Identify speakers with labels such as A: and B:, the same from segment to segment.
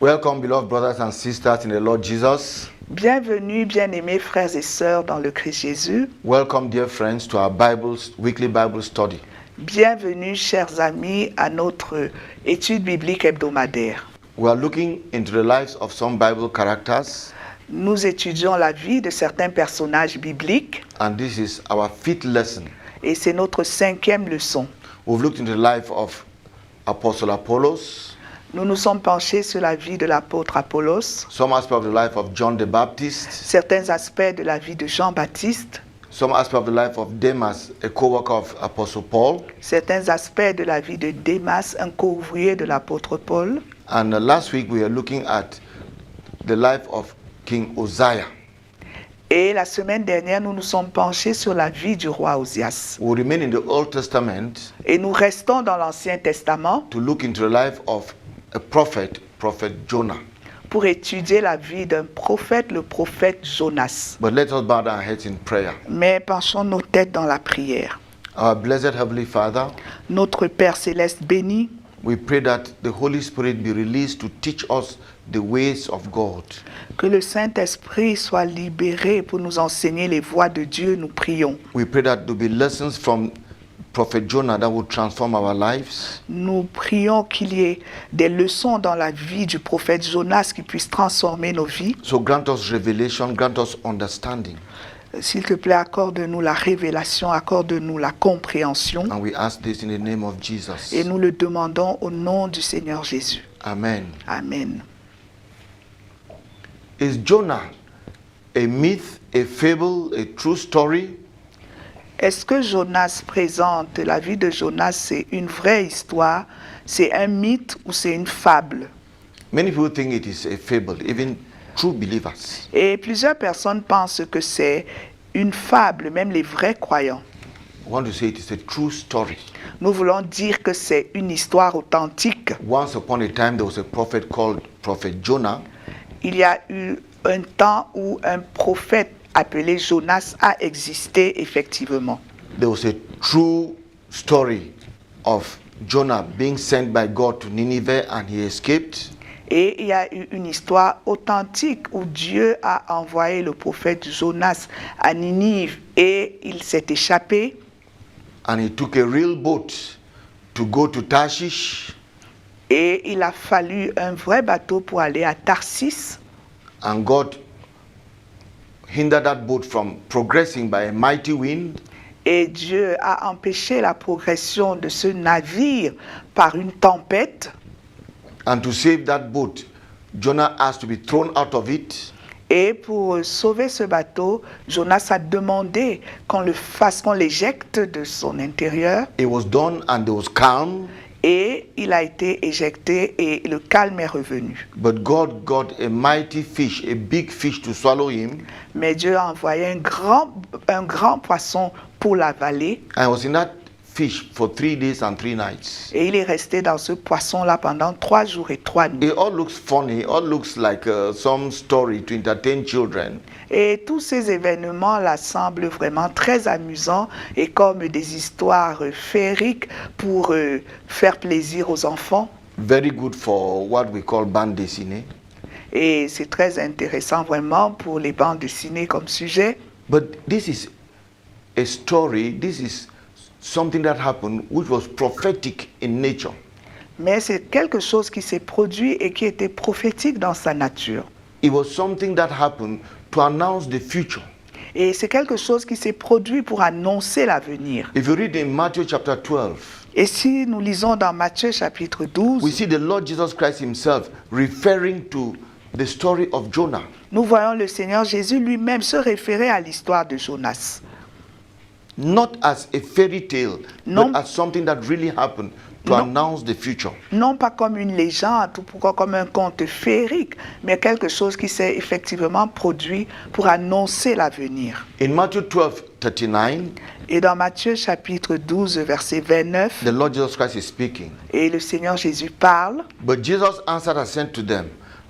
A: Welcome, beloved brothers and sisters in the Lord Jesus.
B: Bienvenue, bien-aimés frères et sœurs dans le Christ Jésus.
A: Welcome, dear friends, to our weekly Bible study.
B: Bienvenue, chers amis, à notre étude biblique hebdomadaire.
A: We are looking into the lives of some Bible characters,
B: Nous étudions la vie de certains personnages bibliques
A: and this is our 5th lesson.
B: et c'est notre 5e leçon.
A: We've looked into the life of Apostle Apollos,
B: Nous nous sommes penchés sur la vie de l'apôtre Apollos,
A: some aspects of the life of John the Baptist,
B: certains aspects de la vie de Jean-Baptiste,
A: some aspects of the life of Demas, a co-worker of Apostle Paul,
B: certains aspects de la vie de Démas, un co-ouvrier de l'apôtre Paul.
A: and last week we were looking at the life of King Uzziah.
B: Et la semaine dernière, nous nous sommes penchés sur la vie du roi Osias.
A: We remain in the Old Testament
B: Et nous restons dans l'Ancien Testament
A: to look into the life of a prophet Jonah.
B: pour étudier la vie d'un prophète, le prophète Jonas.
A: But let us bow our heads in prayer.
B: Mais penchons nos têtes dans la prière.
A: Our blessed Heavenly Father,
B: Notre Père céleste béni,
A: we pray that the Holy Spirit be released to teach us the ways of God.
B: que le Saint-Esprit soit libéré pour nous enseigner les voies de Dieu, nous prions.
A: We pray that there be lessons from Prophet Jonah that will transform our lives.
B: Nous prions qu'il y ait des leçons dans la vie du prophète Jonas qui puissent transformer nos vies.
A: So grant us revelation, grant us understanding.
B: S'il te plaît, accorde-nous la révélation, accorde-nous la compréhension.
A: And we ask this in the name of Jesus.
B: Et nous le demandons au nom du Seigneur Jésus.
A: Amen.
B: Amen.
A: Is Jonah a myth, a fable, a true story?
B: Est-ce que Jonas présente, la vie de Jonas, c'est une vraie histoire, c'est un mythe ou c'est une fable?
A: Many people think it is a fable, even true believers.
B: Et plusieurs personnes pensent que c'est une fable, même les vrais croyants.
A: I want to say it is a true story.
B: Nous voulons dire que c'est une histoire authentique.
A: Once upon a time, there was a prophet called Prophet Jonah.
B: Il y a eu un temps où un prophète appelé Jonas a existé effectivement.
A: There was a true story of Jonah being sent by God to Nineveh and he escaped.
B: Et il y a eu une histoire authentique où Dieu a envoyé le prophète Jonas à Ninive et il s'est échappé.
A: And he took a real boat to go to Tarshish.
B: Et il a fallu un vrai bateau pour aller à Tarsis.
A: And God hindered that boat from progressing by a mighty wind.
B: Et Dieu a empêché la progression de ce navire par une tempête.
A: And to save that boat, Jonah asked to be thrown out of it.
B: Et pour sauver ce bateau, Jonas a demandé qu'on le fasse, qu'on l'éjecte de son intérieur.
A: It was done and there was calm.
B: Et il a été éjecté et le calme est revenu.
A: But God got a mighty fish, a big fish to swallow him.
B: Mais Dieu a envoyé un grand poisson pour l'avaler.
A: And I was in that fish for 3 days and 3 nights.
B: Et il est resté dans ce poisson-là pendant 3 jours et 3 nuits.
A: It all looks funny, it all looks like some story to entertain children.
B: Et tous ces événements-là semblent vraiment très amusants et comme des histoires féeriques pour faire plaisir aux enfants.
A: Very good for what we call bande dessinée.
B: Et c'est très intéressant vraiment pour les bandes dessinées comme sujet.
A: But this is a story, this is something that happened which was prophetic in nature.
B: Mais c'est quelque chose qui s'est produit et qui était prophétique dans sa nature.
A: It was something that happened to announce the future.
B: Et c'est quelque chose qui s'est produit pour annoncer l'avenir.
A: If you read in Matthew chapter 12,
B: Et si nous lisons dans Matthieu chapitre 12,
A: we see the Lord Jesus Christ himself referring to the story of Jonah.
B: nous voyons le Seigneur Jésus lui-même se référer à l'histoire de Jonas.
A: Not as a fairy tale,
B: Non.
A: but as something that really happened to
B: Non.
A: announce the future.
B: Non pas comme une légende ou pourquoi comme un conte féerique, mais quelque chose qui s'est effectivement produit pour annoncer l'avenir.
A: In Matthew 12:39,
B: Et dans Matthieu chapitre 12, verset 29,
A: the Lord Jesus Christ is speaking.
B: et le Seigneur Jésus parle,
A: But Jesus answered and said to them,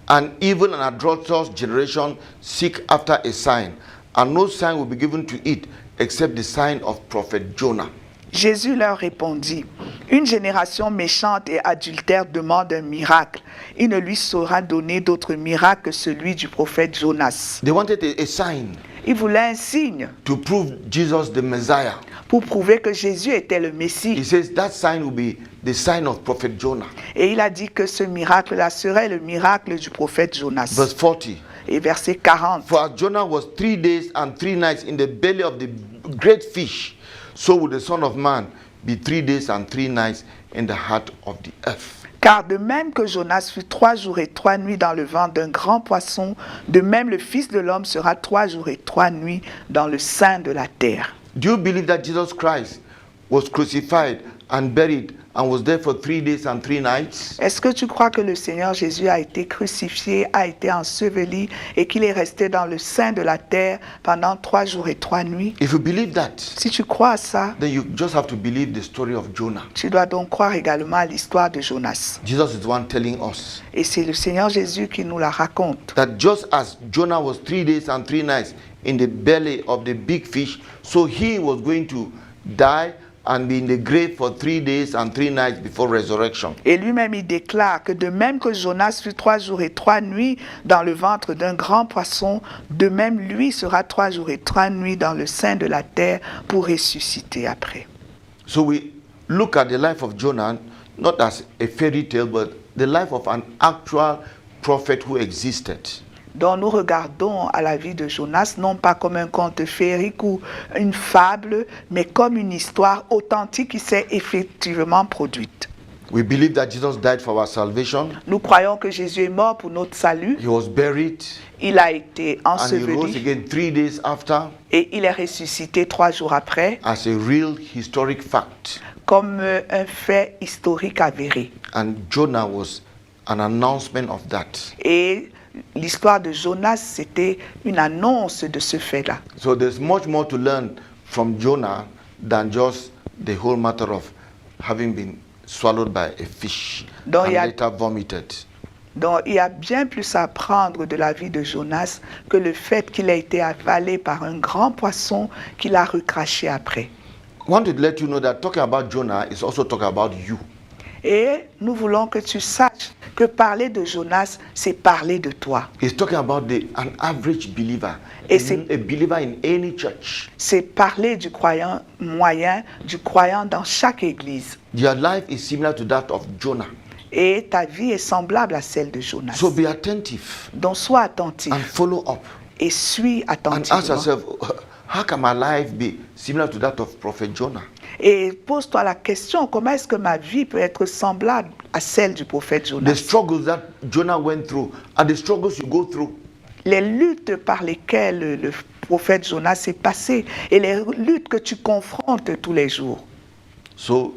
A: An evil and adulterous generation seek after a sign, and no sign will be given to it except the sign of prophet Jonah.
B: Jésus leur répondit, Une génération méchante et adultère demande un miracle. Il ne lui sera donné d'autre miracle que celui du prophète Jonas.
A: They wanted a sign
B: Il voulait un signe
A: to prove Jesus the Messiah.
B: pour prouver que Jésus était le
A: He
B: Messie.
A: says that sign will be the sign of prophet Jonah.
B: Et il a dit que ce miracle-là serait le miracle du prophète Jonas.
A: Verse 40.
B: Et verset 40.
A: For as Jonah was 3 days and 3 nights in the belly of the great fish, so will the Son of Man be 3 days and 3 nights in the heart of the earth.
B: Car de même que Jonas fut 3 jours et 3 nuits dans le ventre d'un grand poisson, de même le Fils de l'homme sera 3 jours et 3 nuits dans le sein de la terre.
A: Do you believe that Jesus Christ was crucified and buried and was there for 3 days and 3 nights?
B: Est-ce que tu crois que le Seigneur Jésus a été crucifié, a été enseveli et qu'il est resté dans le sein de la terre pendant 3 jours et 3 nuits?
A: If you believe that,
B: Si tu crois à ça,
A: then you just have to believe the story of Jonah.
B: tu dois donc croire également à l'histoire de Jonas.
A: Jesus is the one telling us
B: Et c'est le Seigneur Jésus qui nous la raconte.
A: that just as Jonah was 3 days and 3 nights in the belly of the big fish, so he was going to die and be in the grave for 3 days and 3 nights before resurrection.
B: Et lui-même, il déclare que de même que Jonas fut 3 jours et 3 nuits dans le ventre d'un grand poisson, de même lui sera 3 jours et 3 nuits dans le sein de la terre pour ressusciter après.
A: So we look at the life of Jonah not as a fairy tale, but the life of an actual prophet who existed.
B: Donc nous regardons à la vie de Jonas non pas comme un conte féerique ou une fable, mais comme une histoire authentique qui s'est effectivement produite.
A: We believe that Jesus died for our salvation.
B: Nous croyons que Jésus est mort pour notre salut.
A: He was buried
B: Il a été
A: and he rose
B: enseveli
A: again 3 days after
B: et il est ressuscité 3 jours après
A: as a real historic fact.
B: comme un fait historique avéré.
A: And Jonah was an announcement of that.
B: Et l'histoire de Jonas, c'était une annonce de ce fait-là.
A: So there's much more to learn from Jonah than just the whole matter of having been swallowed by a fish
B: Donc,
A: and
B: il y a-
A: later vomited.
B: Donc il y a bien plus à apprendre de la vie de Jonas que le fait qu'il a été avalé par un grand poisson qu'il a recraché après.
A: I want to let you know that talking about Jonah is also talking about you.
B: Et nous voulons que tu saches que parler de Jonas, c'est parler de toi.
A: It's talking about an average believer,
B: Et c'est-
A: a believer in any church.
B: C'est parler du croyant moyen, du croyant dans chaque église.
A: Your life is similar to that of Jonah.
B: Et ta vie est semblable à celle de Jonas.
A: So be attentive
B: Donc sois attentif
A: and follow up
B: et suis
A: and ask
B: attentivement.
A: yourself, how can my life be similar to that of Prophet Jonah?
B: Et pose-toi la question, comment est-ce que ma vie peut être semblable à celle du prophète
A: The
B: Jonas?
A: struggles that Jonah went through are the struggles you go through.
B: Les luttes par lesquelles le prophète Jonas est passé et les luttes que tu confrontes tous les jours.
A: So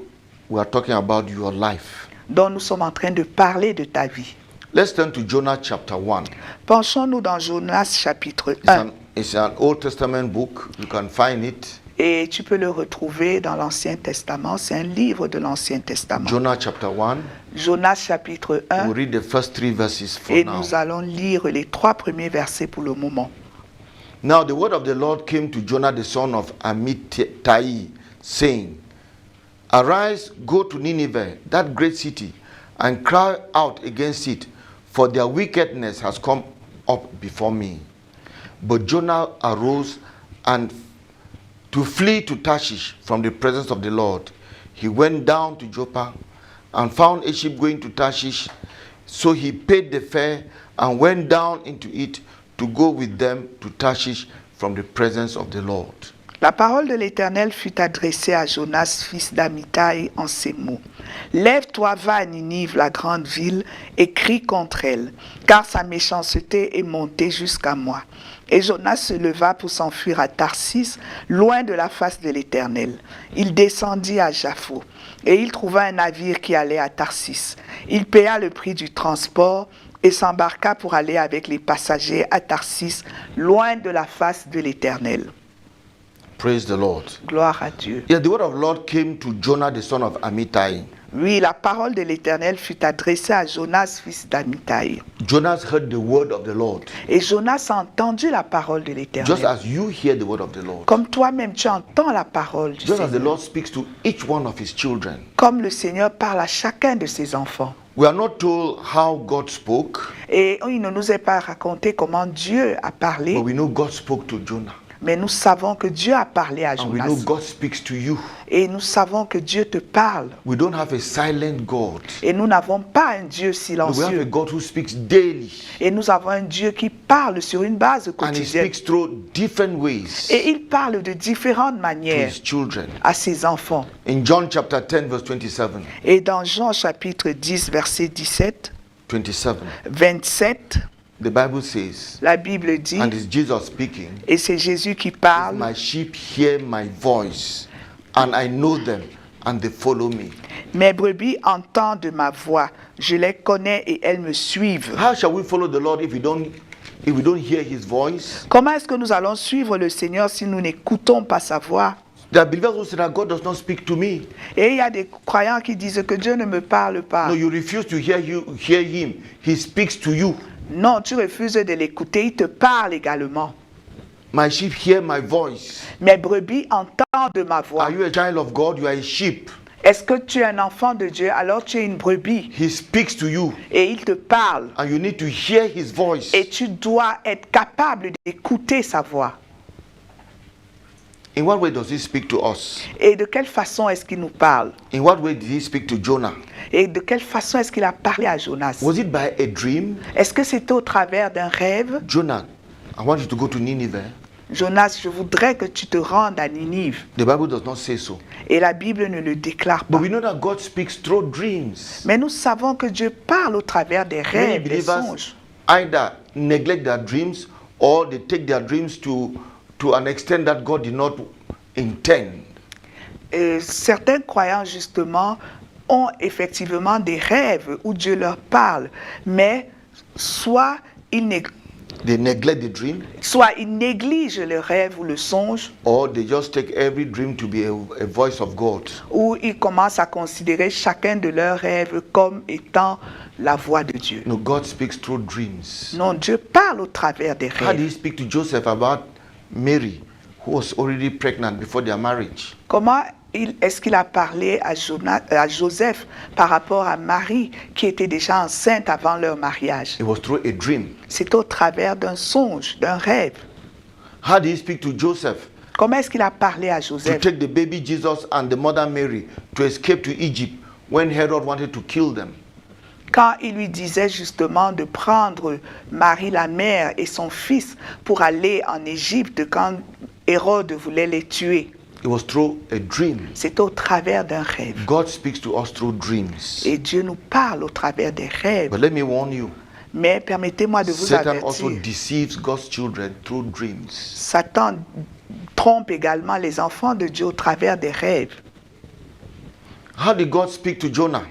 A: we are talking about your life.
B: Donc nous sommes en train de parler de ta vie.
A: Let's turn to Jonah chapter 1.
B: Penchons-nous dans Jonas chapitre 1.
A: It's an Old Testament book. You can find it.
B: Et tu peux le retrouver dans l'Ancien Testament. C'est un livre de l'Ancien Testament.
A: Jonah chapter 1.
B: Jonas chapitre 1.
A: We'll read the first 3 verses for
B: Et
A: now.
B: nous allons lire les 3 premiers versets pour le moment.
A: Now the word of the Lord came to Jonah the son of Amittai, saying, Arise, go to Nineveh, that great city, and cry out against it, for their wickedness has come up before me. But Jonah arose and to flee to Tarshish from the presence of the Lord. He went down to Joppa and found a ship going to Tarshish. So he paid the fare and went down into it to go with them to Tarshish from the presence of the Lord.
B: La parole de l'Éternel fut adressée à Jonas, fils d'Amittai, en ces mots. Lève-toi, va à Ninive, la grande ville, et crie contre elle, car sa méchanceté est montée jusqu'à moi. Et Jonas se leva pour s'enfuir à Tarsis, loin de la face de l'Éternel. Il descendit à Jaffo, et il trouva un navire qui allait à Tarsis. Il paya le prix du transport et s'embarqua pour aller avec les passagers à Tarsis, loin de la face de l'Éternel.
A: Praise the Lord.
B: Gloire à Dieu.
A: Yeah, the word of the Lord came to Jonah the son of Amittai.
B: Oui, la parole de l'Éternel fut adressée à Jonas, fils d'Amittai.
A: Jonas heard the word of the Lord,
B: Et Jonas a entendu la parole de
A: just
B: l'Éternel.
A: as you hear the word of the Lord.
B: Comme toi-même, tu entends la parole du
A: Just as the
B: Seigneur.
A: Lord speaks to each one of his children.
B: Comme le Seigneur parle à chacun de ses enfants.
A: We are not told how God spoke,
B: Et il ne nous est pas raconté comment Dieu a parlé,
A: but we know God spoke to Jonah.
B: mais nous savons que Dieu a parlé à
A: And we know
B: Jonas.
A: God speaks to you.
B: Et nous savons que Dieu te parle.
A: We don't have a silent God.
B: Et nous n'avons pas un Dieu
A: No, we have a
B: silencieux.
A: God who speaks daily.
B: Et nous avons un Dieu qui parle sur une base
A: And he
B: quotidienne.
A: speaks through different ways
B: Et il parle de différentes
A: to
B: manières
A: his children.
B: à ses enfants.
A: In John chapter 10, verse 27,
B: Et dans Jean chapitre 10, verset 17, 27,
A: the Bible says,
B: la Bible dit,
A: and it's Jesus speaking,
B: et c'est Jésus qui parle,
A: my sheep hear my voice, and I know them, and they follow me.
B: mes brebis entendent ma voix, je les connais et elles me suivent.
A: How shall we follow the Lord if we don't hear his voice?
B: Comment est-ce que nous allons suivre le Seigneur si nous n'écoutons pas sa voix?
A: There are believers who say that God does not speak to me.
B: Et il y a des croyants qui disent que Dieu ne me parle pas.
A: No, you refuse to hear him. He speaks to you.
B: Non, tu refuses de l'écouter, il te parle également.
A: My sheep hear my voice.
B: Mes brebis entendent ma voix.
A: Are you a child of God? You are a sheep.
B: Est-ce que tu es un enfant de Dieu? Alors tu es une brebis.
A: He speaks to you,
B: Et il te parle.
A: and you need to hear his voice.
B: Et tu dois être capable d'écouter sa voix.
A: In what way does he speak to us?
B: Et de quelle façon est-ce qu'il nous parle?
A: In what way did he speak to Jonah?
B: Et de quelle façon est-ce qu'il a parlé à Jonas?
A: Was it by a dream?
B: Est-ce que c'était au travers d'un rêve?
A: Jonah, I want you to go to Nineveh.
B: Jonas, je voudrais que tu te rendes à Ninive.
A: The Bible does not say so.
B: Et la Bible ne le déclare pas.
A: But we know that God speaks through dreams.
B: Mais nous savons que Dieu parle au travers des
A: Many
B: rêves, des
A: believers
B: songes.
A: either neglect their dreams or they take their dreams to an extent that God did not intend.
B: Certains croyants, justement, ont effectivement des rêves où Dieu leur parle. Mais soit ils
A: They neglect the dream,
B: négligent le rêve ou le songe,
A: or they just take every dream to be a voice of God.
B: ou ils commencent à considérer chacun de leurs rêves comme étant la voix de Dieu.
A: No, God speaks through dreams.
B: Non, Dieu parle au travers des
A: How did he
B: rêves.
A: speak to Joseph about Mary, who was already pregnant before their marriage?
B: Comment est-ce qu'il a parlé à Joseph par rapport à Marie qui était déjà enceinte avant leur mariage?
A: It was through a dream.
B: C'est au travers d'un songe, d'un rêve.
A: How did he speak to Joseph
B: Comment est-ce qu'il a parlé à
A: to
B: Joseph
A: take the baby Jesus and the mother Mary to escape to Egypt when Herod wanted to kill them?
B: quand il lui disait justement de prendre Marie la mère et son fils pour aller en Égypte quand Hérode voulait les tuer?
A: It was through a dream.
B: C'est au travers d'un rêve.
A: God speaks to us through dreams.
B: Et Dieu nous parle au travers des rêves.
A: But let me warn you,
B: Mais permettez-moi de vous
A: Satan also
B: avertir.
A: deceives God's children through dreams.
B: Satan trompe également les enfants de Dieu au travers des rêves.
A: How did God speak to Jonah?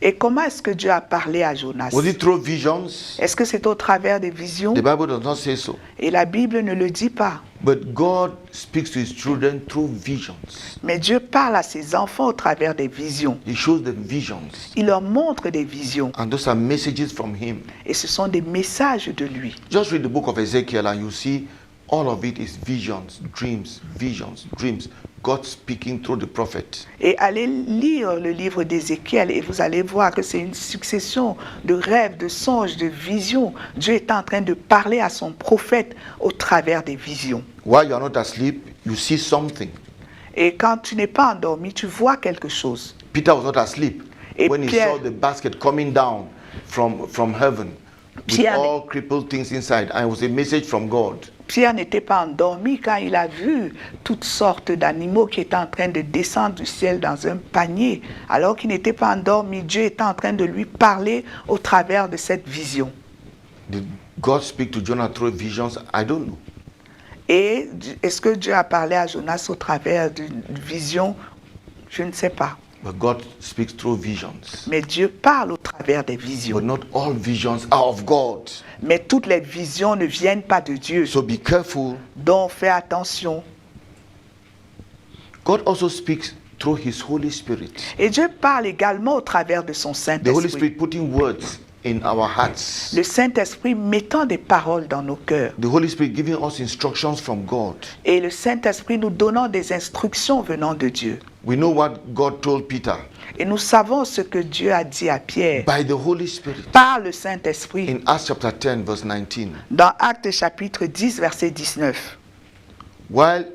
B: Et comment est-ce que Dieu a parlé à Jonas?
A: Was it through visions?
B: Est-ce que c'est au travers des visions?
A: The Bible does not say so.
B: Et la Bible ne le dit pas.
A: But God speaks to his children through visions.
B: Mais Dieu parle à ses enfants au travers des visions.
A: He shows them visions.
B: Il leur montre des visions.
A: And those are messages from him.
B: Et ce sont des messages de lui.
A: Just read the book of Ezekiel and you see all of it is visions, dreams, visions, dreams. God speaking through the prophet.
B: Et allez lire le livre d'Ézéchiel et vous allez voir que c'est une succession de rêves, de songes, de visions. Dieu est en train de parler à son prophète au travers des visions.
A: While you are not asleep, you see something.
B: Et quand tu n'es pas endormi, tu vois quelque chose.
A: Peter was not asleep
B: Et
A: when he
B: Pierre-
A: saw the basket coming down from heaven with
B: Pierre-
A: all crippled things inside, and it was a message from God.
B: Pierre n'était pas endormi quand il a vu toutes sortes d'animaux qui étaient en train de descendre du ciel dans un panier. Alors qu'il n'était pas endormi, Dieu était en train de lui parler au travers de cette vision.
A: Did God speak to Jonah through visions? I don't know.
B: Et est-ce que Dieu a parlé à Jonas au travers d'une vision? Je ne sais pas.
A: But God speaks through visions.
B: Mais Dieu parle au travers des visions.
A: But not all visions are of God.
B: Mais toutes les visions ne viennent pas de Dieu.
A: So be careful.
B: Donc fais attention.
A: God also speaks through His Holy Spirit.
B: Et Dieu parle également au travers de son
A: The Holy
B: Saint-Esprit.
A: Spirit putting words in our hearts.
B: Le Saint-Esprit mettant des paroles dans nos cœurs.
A: The Holy Spirit giving us instructions from God.
B: Et le Saint-Esprit nous donnant des instructions venant de Dieu.
A: We know what God told Peter
B: Et nous savons ce que Dieu a dit à Pierre
A: by the Holy Spirit
B: par le Saint-Esprit
A: in Acts chapter 10 verse 19.
B: dans Actes chapitre 10 verset 19.
A: While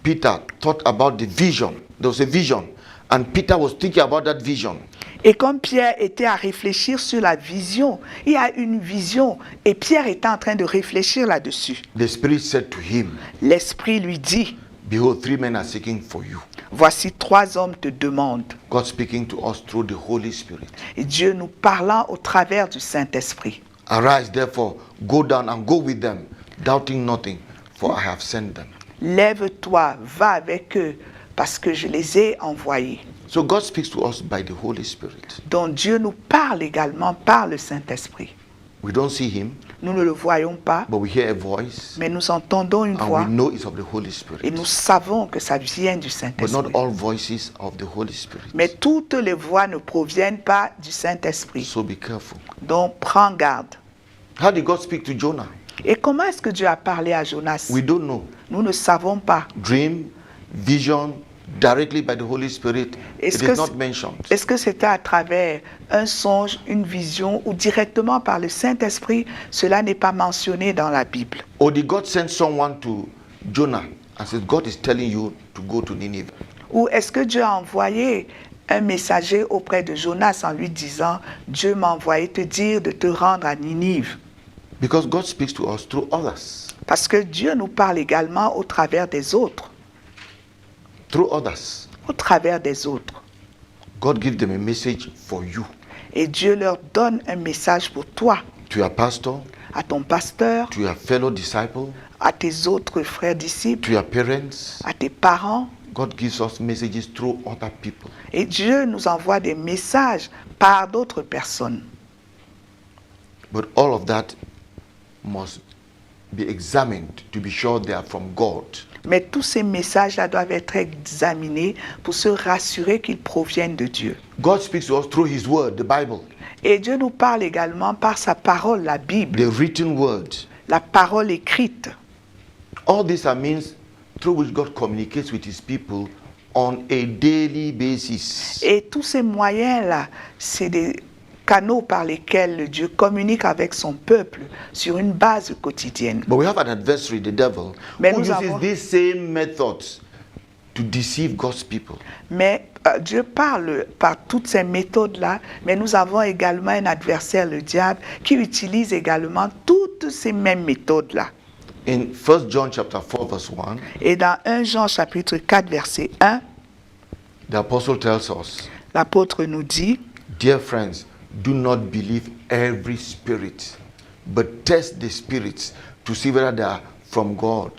A: Peter thought about the vision, there was a vision, and Peter was thinking about that vision.
B: Et comme Pierre était à réfléchir sur la vision, il y a une vision et Pierre était en train de réfléchir là-dessus.
A: The Spirit said to him,
B: L'Esprit lui dit,
A: behold, 3 men are seeking for you.
B: voici 3 hommes te demandent.
A: God speaking to us through the Holy Spirit.
B: Et Dieu nous parlant au travers du Saint-Esprit.
A: Arise, therefore, go down and go with them, doubting nothing, for I have sent them.
B: Lève-toi, va avec eux, parce que je les ai envoyés.
A: So God speaks to us by the Holy Spirit.
B: Donc Dieu nous parle également par le Saint-Esprit.
A: We don't see Him,
B: Nous ne le voyons pas,
A: but we hear a voice,
B: mais nous entendons une
A: and
B: voix
A: we know it's of the Holy
B: et
A: Spirit.
B: nous savons que ça vient du
A: But
B: Saint-Esprit.
A: not all voices of the Holy Spirit.
B: Mais toutes les voix ne proviennent pas du Saint-Esprit.
A: So be careful.
B: Donc prends garde.
A: How did God speak to Jonah?
B: Et comment est-ce que Dieu a parlé à Jonas?
A: We don't know.
B: Nous ne savons pas.
A: Dream, vision, directly by the Holy Spirit.
B: Est-ce
A: It
B: que
A: is not mentioned.
B: Est-ce que c'était à travers un songe, une vision ou directement par le Saint-Esprit? Cela n'est pas mentionné dans la Bible.
A: Or did God send someone to Jonah and said, God is telling you to go to Nineveh?
B: Ou est-ce que Dieu a envoyé un messager auprès de Jonas en lui disant « Dieu m'a envoyé te dire de te rendre à Ninive ».
A: Because God speaks to us through others.
B: Parce que Dieu nous parle également au travers des autres.
A: Through others.
B: Au travers des autres.
A: God gives them a message for you.
B: Et Dieu leur donne un message pour toi,
A: To your pastor,
B: à ton pasteur,
A: to your fellow disciple,
B: à tes autres frères disciples,
A: to your parents.
B: à tes parents.
A: God gives us messages through other people.
B: Et Dieu nous envoie des messages par d'autres personnes.
A: But all of that must be examined to be sure they are from God.
B: Mais tous ces messages-là doivent être examinés pour se rassurer qu'ils proviennent de Dieu.
A: God speaks to us through His Word, the Bible,
B: Et Dieu nous parle également par sa parole, la Bible,
A: the written Word.
B: la parole écrite.
A: All these are means through which God communicates with His people on a daily basis.
B: Et tous ces moyens-là, c'est des canaux par lesquels Dieu communique avec son peuple sur une base quotidienne.
A: But we have an adversary, the devil,
B: Mais
A: who
B: nous
A: uses
B: avons-
A: these same methods to deceive God's people.
B: Mais Dieu parle par toutes ces méthodes-là, mais nous avons également un adversaire, le diable, qui utilise également toutes ces mêmes méthodes-là.
A: In 1 John chapter 4 verse 1,
B: Et dans 1 Jean chapitre 4 verset 1,
A: the apostle tells us,
B: l'apôtre nous dit,
A: dear friends, do not believe every spirit, but test the spirits to see whether they are from God,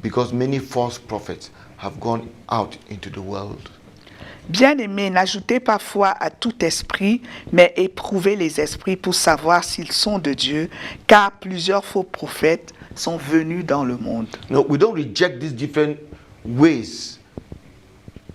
A: because many false prophets have gone out into the world.
B: bien-aimés, n'ajoutez pas foi à tout esprit, mais éprouvez les esprits pour savoir s'ils sont de Dieu, car plusieurs faux prophètes sont venus dans le monde.
A: No, we don't reject these different ways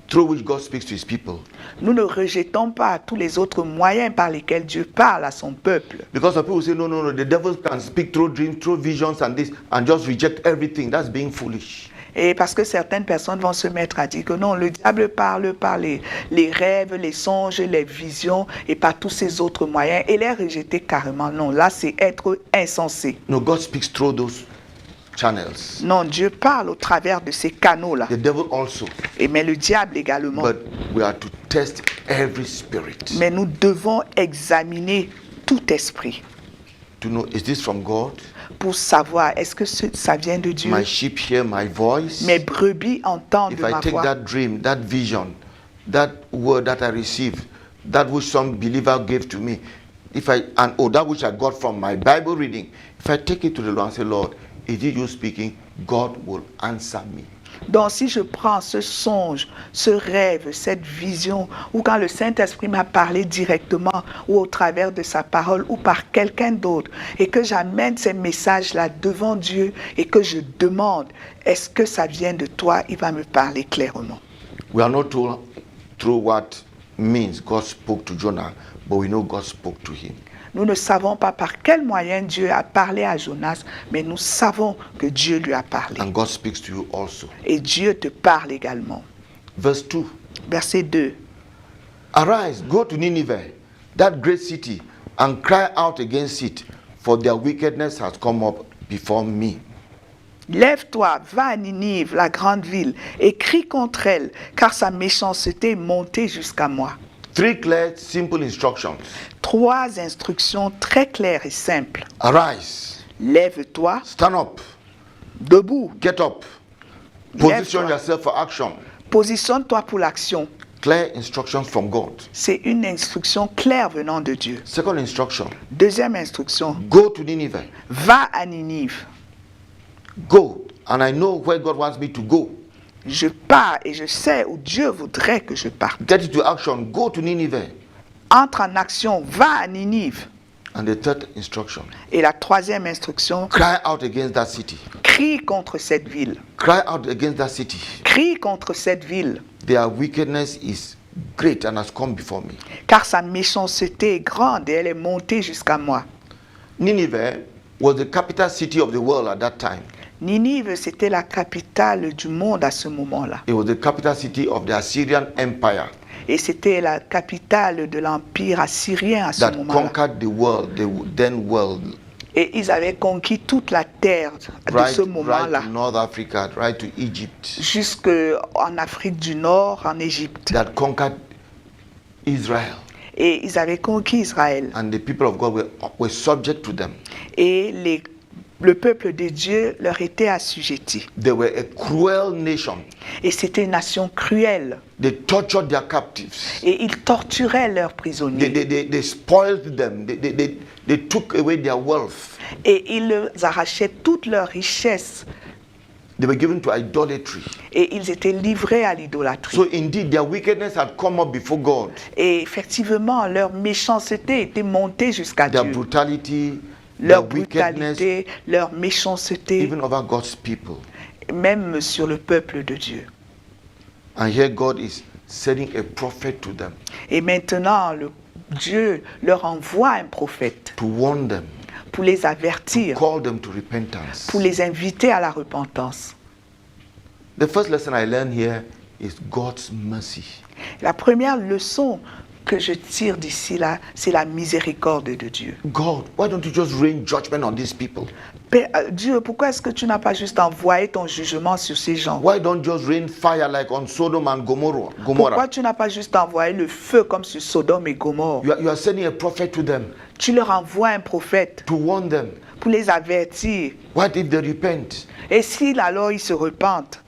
A: through which God speaks to His people.
B: Nous ne rejetons pas tous les autres moyens par lesquels Dieu parle à son peuple.
A: Because some people say, no, no, no, the devil can speak through dreams, through visions and this, and just reject everything. That's being foolish.
B: Et parce que certaines personnes vont se mettre à dire que non, le diable parle par les rêves, les songes, les visions et par tous ces autres moyens et les rejeter carrément. Non, là c'est être insensé.
A: No, God speaks through those channels.
B: Non, Dieu parle au travers de ces canaux-là.
A: The devil also.
B: Et mais le diable également.
A: But we are to test every spirit
B: Mais nous devons examiner tout esprit
A: to know, is this from God?
B: pour savoir est-ce que ça vient de Dieu.
A: My sheep hear my voice.
B: Mes brebis entendent
A: If
B: de
A: I
B: ma
A: take
B: voix.
A: that dream, that vision, that word that I received, that which some believer gave to me, that which I got from my Bible reading, if I take it to the Lord and say, Lord, is it you speaking? God will answer me.
B: Donc si je prends ce songe, ce rêve, cette vision, ou quand le Saint-Esprit m'a parlé directement, ou au travers de sa parole, ou par quelqu'un d'autre, et que j'amène ces messages-là devant Dieu, et que je demande, est-ce que ça vient de toi? Il va me parler clairement.
A: We are not told through what means God spoke to Jonah, but we know God spoke to him.
B: Nous ne savons pas par quel moyen Dieu a parlé à Jonas, mais nous savons que Dieu lui a parlé.
A: And God speaks to you also.
B: Et Dieu te parle également.
A: Verse 2.
B: Verset 2.
A: Arise, go to Nineveh, that great city, and cry out against it, for their wickedness has come up before me.
B: Lève-toi, va à Ninive, la grande ville, et crie contre elle, car sa méchanceté est montée jusqu'à moi.
A: 3 clear, simple instructions.
B: 3 instructions très claires et simples.
A: Arise,
B: Lève-toi,
A: stand up,
B: debout,
A: get up, position
B: Lève-toi.
A: yourself for action.
B: positionne-toi pour l'action.
A: Clear instructions from God.
B: C'est une instruction claire venant de Dieu.
A: Second instruction,
B: Deuxième instruction,
A: go to Nineveh.
B: va à Ninive.
A: Go, and I know where God wants me to go.
B: Je pars et je sais où Dieu voudrait que je parte.
A: Get into action, go to Nineveh.
B: Entre en action, va à Ninive.
A: And the third instruction,
B: Et la troisième instruction,
A: cry out against that city.
B: crie contre cette ville.
A: Cry out against that city.
B: Crie contre cette ville,
A: Their wickedness is great and has come before me.
B: car sa méchanceté est grande et elle est montée jusqu'à moi.
A: Nineveh was the capital city of the world at that time.
B: Ninive, c'était la capitale du monde à ce moment-là.
A: It was the capital city of the Assyrian Empire
B: Et c'était la capitale de l'empire assyrien à ce
A: that
B: moment-là.
A: conquered the world, the then world,
B: Et ils avaient conquis toute la terre de
A: right,
B: ce
A: right
B: moment-là,
A: to North Africa, right to Egypt,
B: jusqu'en Afrique du Nord, en Égypte.
A: that conquered Israel.
B: Et ils avaient conquis Israël.
A: And the people of God were subject to them.
B: Et le peuple de Dieu leur était assujetti.
A: They were a cruel nation.
B: Et c'était une nation cruelle.
A: They tortured their captives.
B: Et ils torturaient leurs prisonniers.
A: They spoiled them. They took away their wealth.
B: Et ils leur arrachaient toute leur richesse.
A: They were given to idolatry.
B: Et ils étaient livrés à l'idolâtrie.
A: So indeed, their wickedness had come up before God.
B: Et effectivement, leur méchanceté était montée jusqu'à
A: Their
B: Dieu.
A: brutality,
B: Leur
A: their wickedness,
B: brutalité, leur méchanceté,
A: even over God's people.
B: même sur le peuple de Dieu.
A: And here God is sending a prophet to them
B: Et maintenant, Dieu leur envoie un prophète
A: to warn them,
B: pour les avertir,
A: call them to repentance.
B: pour les inviter à la repentance.
A: The first lesson I learned here is God's mercy.
B: La première leçon que je tire d'ici là, c'est la miséricorde de Dieu.
A: God, why don't you just rain judgment on these people?
B: Père, Dieu, pourquoi est-ce que tu n'as pas juste envoyé ton jugement sur ces gens?
A: Why don't you just rain fire like on Sodom and
B: Pourquoi
A: Gomorrah?
B: tu n'as pas juste envoyé le feu comme sur Sodome et Gomorre?
A: You are sending a prophet to them
B: Tu leur envoies un prophète
A: to warn them.
B: pour les avertir.
A: What if they repent?
B: Et s'ils alors ils se repentent,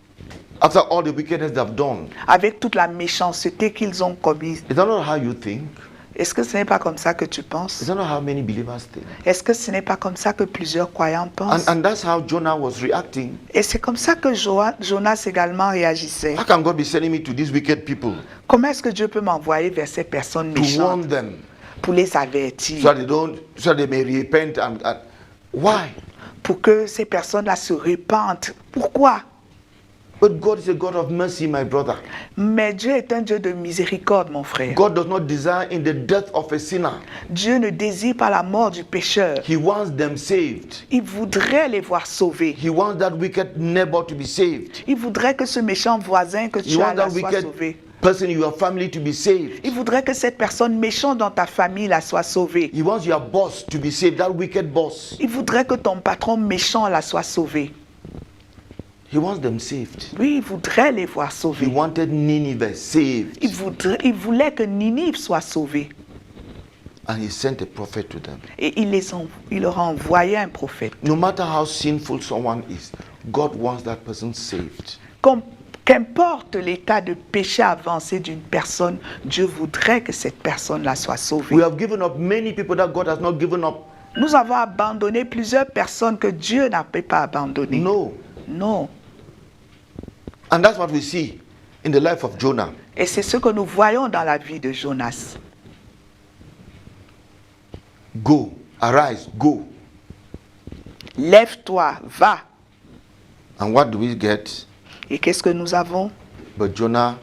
A: After all the wickedness they've done.
B: avec toute la méchanceté qu'ils ont commise,
A: Is that not how you think?
B: est-ce que ce n'est pas comme ça que tu penses?
A: Is that not how many believers think?
B: Est-ce que ce n'est pas comme ça que plusieurs croyants pensent?
A: And that's how Jonah was reacting.
B: Et c'est comme ça que Jonas également réagissait.
A: How can God be sending me to these wicked people
B: Comment est-ce que Dieu peut m'envoyer vers ces personnes
A: to warn
B: méchantes
A: them
B: pour les avertir,
A: so they may repent and why?
B: pour que ces personnes-là se repentent? Pourquoi?
A: But God is a God of mercy, my brother.
B: Mais Dieu est un Dieu de miséricorde, mon frère.
A: God does not desire in the death of a sinner.
B: Dieu ne désire pas la mort du pécheur.
A: He wants them saved.
B: Il voudrait les voir sauvés.
A: He wants that wicked neighbor to be saved.
B: Il voudrait que ce méchant voisin que
A: He
B: tu as
A: wants
B: là
A: that
B: soit
A: wicked
B: sauvé.
A: person in your family to be saved.
B: Il voudrait que cette personne méchante dans ta famille là soit sauvée.
A: He wants your boss to be saved, that wicked boss.
B: Il voudrait que ton patron méchant là soit sauvé.
A: He wants them saved.
B: Oui, il voudrait les voir
A: He
B: sauvés.
A: wanted Nineveh saved.
B: Il voulait que Ninive soit sauvée.
A: And he sent a prophet to them.
B: Et il leur a envoyé un prophète.
A: No matter how sinful someone is, God wants that person saved.
B: Qu'importe l'état de péché avancé d'une personne, Dieu voudrait que cette personne-là soit sauvée.
A: We have given up many people that God has not given up.
B: Nous avons abandonné plusieurs personnes que Dieu n'a pas abandonnées.
A: No.
B: Non.
A: And that's what we see in the life of Jonah.
B: Et c'est ce que nous voyons dans la vie de Jonas.
A: Go, arise, go.
B: Lève-toi, va.
A: And what do we get?
B: Et qu'est-ce que nous avons?
A: But Jonah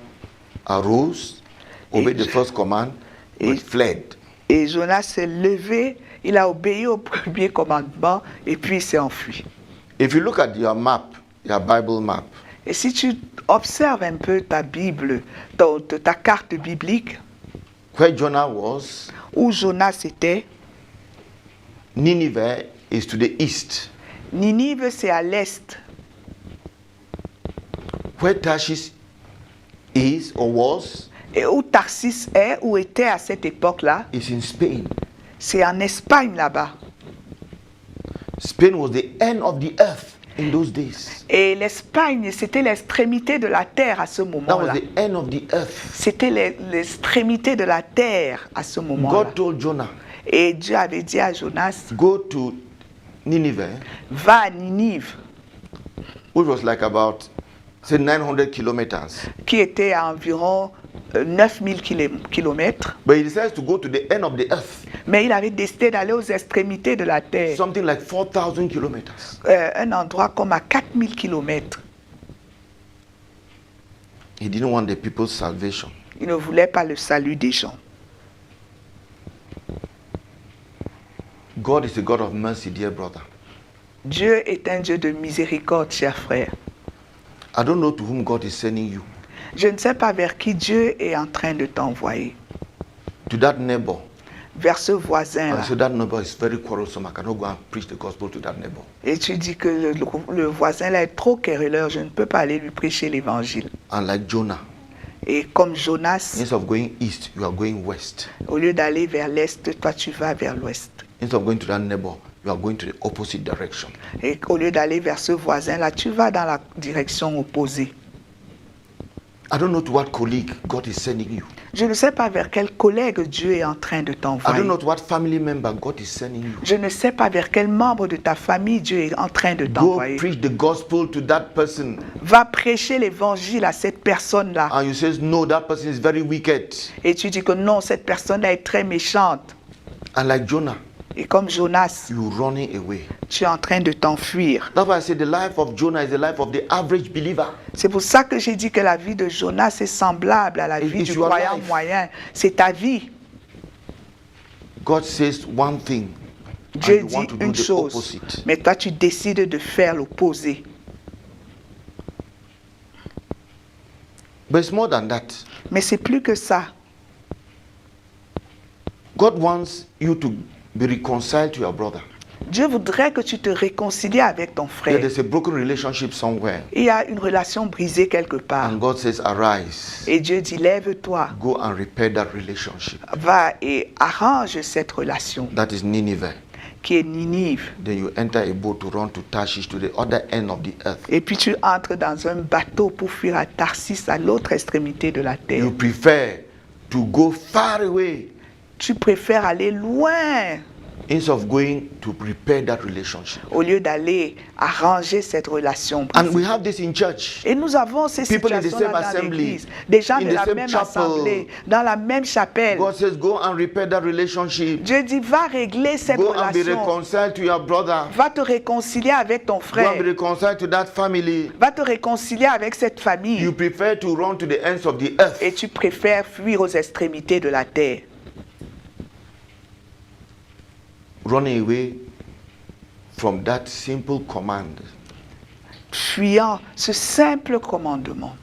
A: arose obeyed the first command,
B: Et-
A: but fled.
B: Et Jonas s'est levé, il a obéi au premier commandement et puis il s'est enfui.
A: If you look at your map, your Bible map,
B: Et si tu observes un peu ta Bible, ta carte biblique,
A: where Jonah was,
B: où Jonas était,
A: Nineveh is to the east.
B: Ninive c'est à l'est.
A: Where Tarshish is or was
B: Et où Tarsis est, où était à cette époque-là,
A: is in Spain.
B: c'est en Espagne là-bas.
A: Spain was the end of the earth in those days.
B: Et l'Espagne, c'était l'extrémité de la terre à ce
A: That was
B: moment-là.
A: the end of the earth.
B: C'était l'extrémité de la terre à ce moment-là.
A: God told Jonah,
B: Et Dieu avait dit à Jonas,
A: go to Nineveh,
B: va à Ninive,
A: which was like about, say, 900 kilometers.
B: qui était à environ 9000 kilomètres.
A: But he decides to go to the end of the earth,
B: Mais il avait décidé d'aller aux extrémités de la terre.
A: something like 4,000 kilometers.
B: Un endroit comme à 4000 kilomètres.
A: He didn't want the people's salvation.
B: Il ne voulait pas le salut des gens.
A: God is a God of mercy, dear brother.
B: Dieu est un Dieu de miséricorde, cher frère.
A: I don't know to whom God is sending you.
B: Je ne sais pas vers qui Dieu est en train de t'envoyer.
A: To that neighbor.
B: Vers ce voisin-là.
A: And so that neighbor is very quarrelsome. I cannot go and preach the gospel to that neighbor.
B: Et tu dis que le voisin-là est trop querelleur, je ne peux pas aller lui prêcher l'évangile.
A: And like Jonah,
B: Et comme Jonas,
A: instead of going east, you are going west.
B: au lieu d'aller vers l'est, toi tu vas vers l'ouest.
A: Instead of going to that neighbor, you are going to the opposite direction.
B: Et au lieu d'aller vers ce voisin-là, tu vas dans la direction opposée.
A: I don't know to what colleague God is sending you.
B: Je ne sais pas vers quel collègue Dieu est en train de
A: I
B: t'envoyer.
A: don't know to what family member God is sending you.
B: Je ne sais pas vers quel membre de ta famille Dieu est en train de
A: Go
B: t'envoyer.
A: preach the gospel to that person.
B: Va prêcher l'évangile à cette personne-là.
A: And you say, no, that person is very wicked.
B: Et tu dis que non, cette personne-là est très méchante.
A: And like Jonah,
B: Et comme Jonas,
A: you're running away.
B: tu es en train de t'enfuir.
A: That's why I say the life of Jonah is the life of the average believer.
B: C'est pour ça que j'ai dit que la vie de Jonas est semblable à la vie
A: It's
B: du
A: your
B: croyant
A: life.
B: moyen. C'est ta vie.
A: God says one thing, and
B: Dieu
A: you
B: dit
A: want to do
B: une
A: the
B: chose,
A: opposite.
B: mais toi tu décides de faire l'opposé.
A: But it's more than that.
B: Mais c'est plus que ça.
A: God wants you to be reconciled to your brother.
B: Dieu voudrait que tu te réconcilies avec ton frère.
A: There's a broken relationship somewhere.
B: Il y a une relation brisée quelque part.
A: And God says, arise,
B: Et Dieu dit, lève-toi,
A: go and repair that relationship.
B: va et arrange cette relation
A: That is Nineveh.
B: qui est Ninive.
A: Then you enter a boat to run to Tarshish, to the other end of the earth.
B: Et puis tu entres dans un bateau pour fuir à Tarsis, à l'autre extrémité de la terre.
A: You prefer to go far away
B: Tu préfères aller loin
A: instead of going to repair that relationship.
B: au lieu d'aller arranger cette relation
A: And
B: brisée.
A: we have this in church.
B: Et nous avons ces
A: People in the
B: situations
A: same
B: dans
A: assembly,
B: l'église. Des gens
A: in
B: de
A: the
B: la
A: same
B: même
A: chapel.
B: assemblée, dans la même chapelle.
A: God says, go and repair that relationship.
B: Dieu dit, va régler cette
A: Go and be
B: relation.
A: reconciled to your brother.
B: Va te réconcilier avec ton
A: Go and
B: frère.
A: be reconciled to that family.
B: Va te réconcilier avec cette famille.
A: You prefer to run to the ends of the earth.
B: Et tu préfères fuir aux extrémités de la terre.
A: Running away from that simple command.
B: Fuyant ce simple commandement.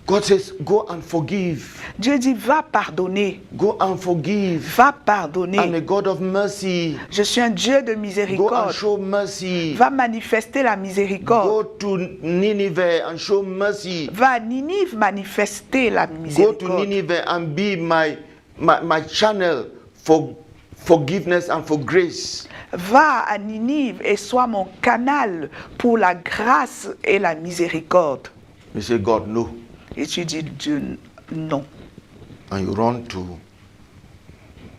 A: God says, go and forgive.
B: Dieu dit, va pardonner.
A: Go and forgive.
B: Va
A: I'm a
B: pardonner.
A: God of mercy.
B: Je suis un Dieu de
A: Go and
B: miséricorde.
A: show mercy.
B: Va manifester la miséricorde.
A: Go to Nineveh and show mercy.
B: Va à Ninive manifester la
A: Go to
B: miséricorde.
A: Nineveh and be my channel for forgiveness and for grace.
B: Va à Ninive et sois mon canal pour la grâce et la miséricorde.
A: You say, God, no.
B: Et tu dis, Dieu, non.
A: And you run to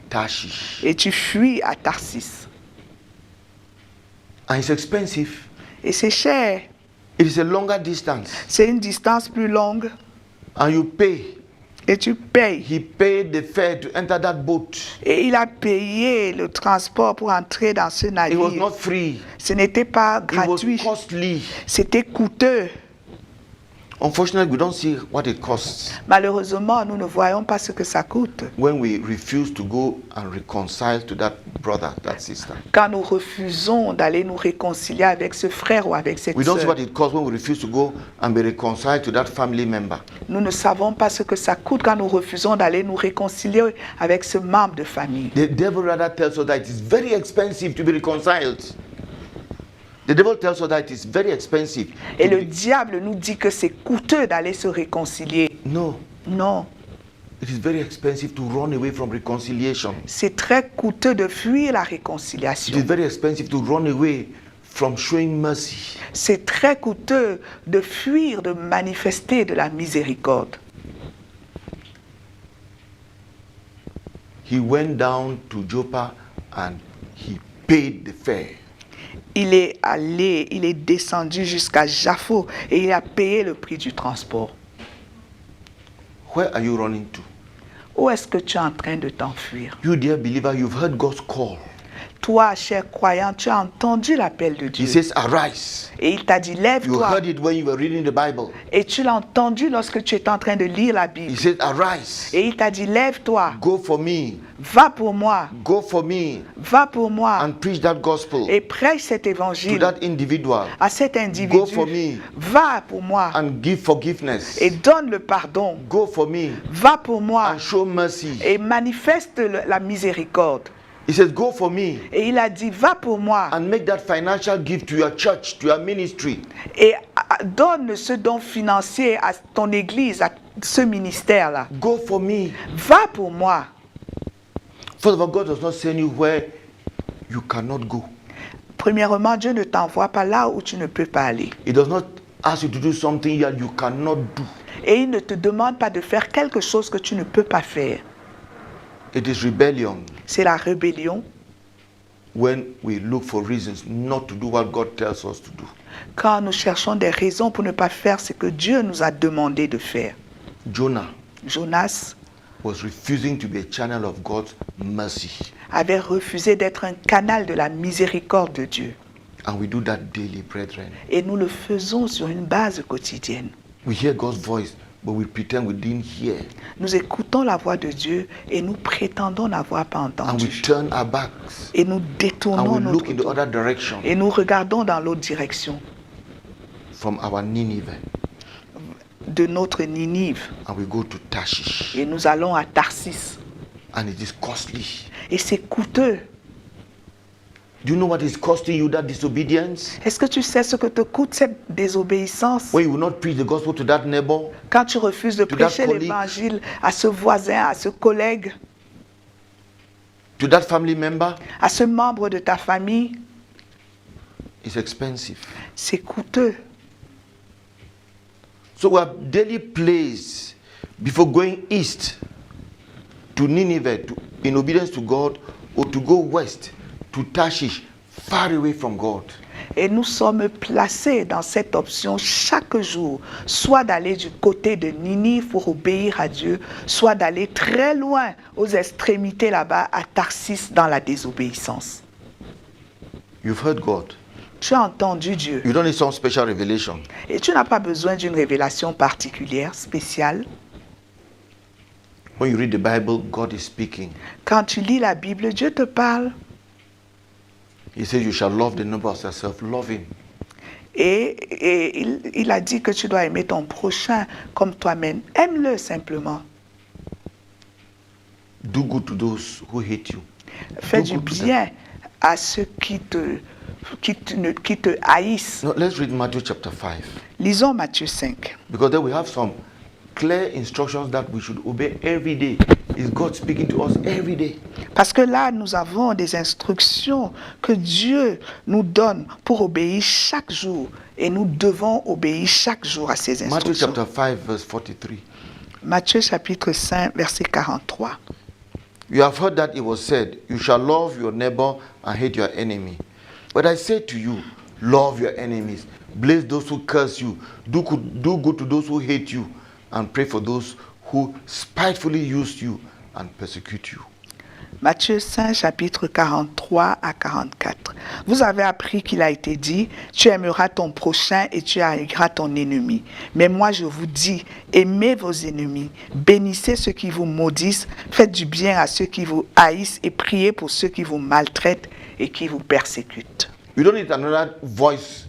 A: Tarshish.
B: Et tu fuis à Tarsis.
A: And it's expensive.
B: Et c'est cher.
A: It is a longer distance.
B: C'est une distance plus longue.
A: And you pay.
B: Et tu payes.
A: He paid the fare to enter that boat.
B: Et il a payé le transport pour entrer dans ce
A: It was
B: navire.
A: not free.
B: Ce n'était pas
A: It was
B: gratuit.
A: costly.
B: C'était coûteux.
A: Unfortunately, we don't see what it costs
B: Malheureusement, nous ne voyons pas ce que ça coûte
A: when we refuse to go and reconcile to that brother, that sister.
B: quand nous refusons d'aller nous réconcilier avec ce frère ou avec cette
A: We don't see
B: sœur.
A: what it costs when we refuse to go and be reconciled to that family member.
B: Nous ne savons pas ce que ça coûte quand nous refusons d'aller nous réconcilier avec ce membre de famille.
A: The devil rather tells us that it is very expensive to be reconciled. The devil tells us that it is very expensive.
B: Et le diable nous dit que c'est coûteux d'aller se réconcilier.
A: No,
B: Non,
A: it is very expensive to run away from reconciliation.
B: c'est très coûteux de fuir la
A: It is
B: réconciliation.
A: very expensive to run away from showing mercy.
B: C'est très coûteux de fuir, de manifester de la miséricorde.
A: He went down to Joppa and he paid the fare.
B: Il est descendu jusqu'à Jaffo et il a payé le prix du transport.
A: Where are you running to?
B: Où est-ce que tu es en train de t'enfuir?
A: You, dear believer, you've heard God's call.
B: Toi, cher croyant, tu as entendu l'appel de
A: He
B: Dieu.
A: says, arise.
B: Et il t'a dit,
A: You
B: lève-toi.
A: heard it when you were reading the Bible.
B: Et tu l'as entendu lorsque tu étais en train de lire la
A: He
B: Bible.
A: says, arise.
B: Et il t'a dit, lève-toi.
A: Go for me.
B: Va pour moi.
A: Go for me
B: Va pour moi.
A: and preach that gospel
B: Et prêche cet
A: to
B: évangile
A: that individual
B: à cet
A: Go
B: individu.
A: for me.
B: Va pour moi.
A: and give forgiveness.
B: Et donne le pardon.
A: Go for me
B: Va pour moi.
A: and show mercy.
B: Et manifeste la miséricorde.
A: He says, go for me
B: Et il a dit, va pour moi.
A: and make that financial gift to your church, to your ministry.
B: Et donne ce don financier à ton église, à ce ministère-là.
A: Go for me.
B: Va pour moi.
A: First of all, God does not send you where you cannot go.
B: Premièrement, Dieu ne t'envoie pas là où tu ne peux pas aller.
A: He does not ask you to do something that you cannot do.
B: Et il ne te demande pas de faire quelque chose que tu ne peux pas faire.
A: It is rebellion
B: C'est la rébellion
A: when we look for reasons not to do what God tells us to do.
B: quand nous cherchons des raisons pour ne pas faire ce que Dieu nous a demandé de faire.
A: Jonah
B: Jonas
A: was refusing to be a channel of God's mercy.
B: avait refusé d'être un canal de la miséricorde de Dieu.
A: And we do that daily, brethren.
B: Et nous le faisons sur une base quotidienne.
A: We hear God's voice, but we pretend we didn't hear.
B: Nous écoutons la voix de Dieu et nous prétendons n'avoir pas
A: And we
B: entendu.
A: turn our backs.
B: Et nous
A: And
B: détournons
A: we look
B: notre
A: in the
B: dos.
A: other direction
B: Et nous regardons dans l'autre direction
A: from our Nineveh.
B: de notre Ninive.
A: And we go to Tarshish.
B: Et nous allons à Tarsis.
A: And it is costly.
B: Et c'est coûteux.
A: Do you know what is costing you that disobedience?
B: Est-ce que tu sais ce que te coûte cette désobéissance?
A: When you will not preach the gospel to that neighbor,
B: Quand tu refuses de
A: To that
B: prêcher
A: colleague.
B: l'évangile à ce voisin, à ce collègue,
A: to that family member,
B: à ce membre de ta famille,
A: it's expensive.
B: c'est coûteux.
A: So we have daily place before going east to Nineveh in obedience to God, or to go west to Tarshish, far away from God.
B: Et nous sommes placés dans cette option chaque jour, soit d'aller du côté de Ninive pour obéir à Dieu, soit d'aller très loin aux extrémités là-bas à Tarsis dans la désobéissance.
A: You've heard God.
B: Tu as entendu Dieu
A: You don't need some special revelation.
B: et tu n'as pas besoin d'une révélation particulière, spéciale.
A: When you read the Bible, God is speaking.
B: Quand tu lis la Bible, Dieu te parle.
A: He says you shall love the neighbor as yourself. Love him.
B: Et il a dit que tu dois aimer ton prochain comme toi-même. Aime-le simplement.
A: Do good to those who hate you.
B: Fais
A: Do
B: du
A: good to them.
B: bien à ceux qui te haïssent.
A: Now, let's read Matthew chapter 5.
B: Lisons Matthieu 5.
A: Because there we have some clear instructions that we should obey every day. Is God speaking to us every day?
B: Parce que là, nous avons des instructions que Dieu nous donne pour obéir chaque jour. Et nous devons obéir chaque jour à ces
A: Matthew
B: instructions.
A: chapter 5 verse 43.
B: Matthieu chapitre 5, verset 43.
A: You have heard that it was said, you shall love your neighbor and hate your enemy. But I say to you, love your enemies. Bless those who curse you. Do good to those who hate you. And pray for those who spitefully use you and persecute you.
B: Matthieu 5, chapitre 43 à 44. Vous avez appris qu'il a été dit, tu aimeras ton prochain et tu haïras ton ennemi. Mais moi je vous dis, aimez vos ennemis, bénissez ceux qui vous maudissent, faites du bien à ceux qui vous haïssent et priez pour ceux qui vous maltraitent et qui vous persécutent.
A: You don't need another voice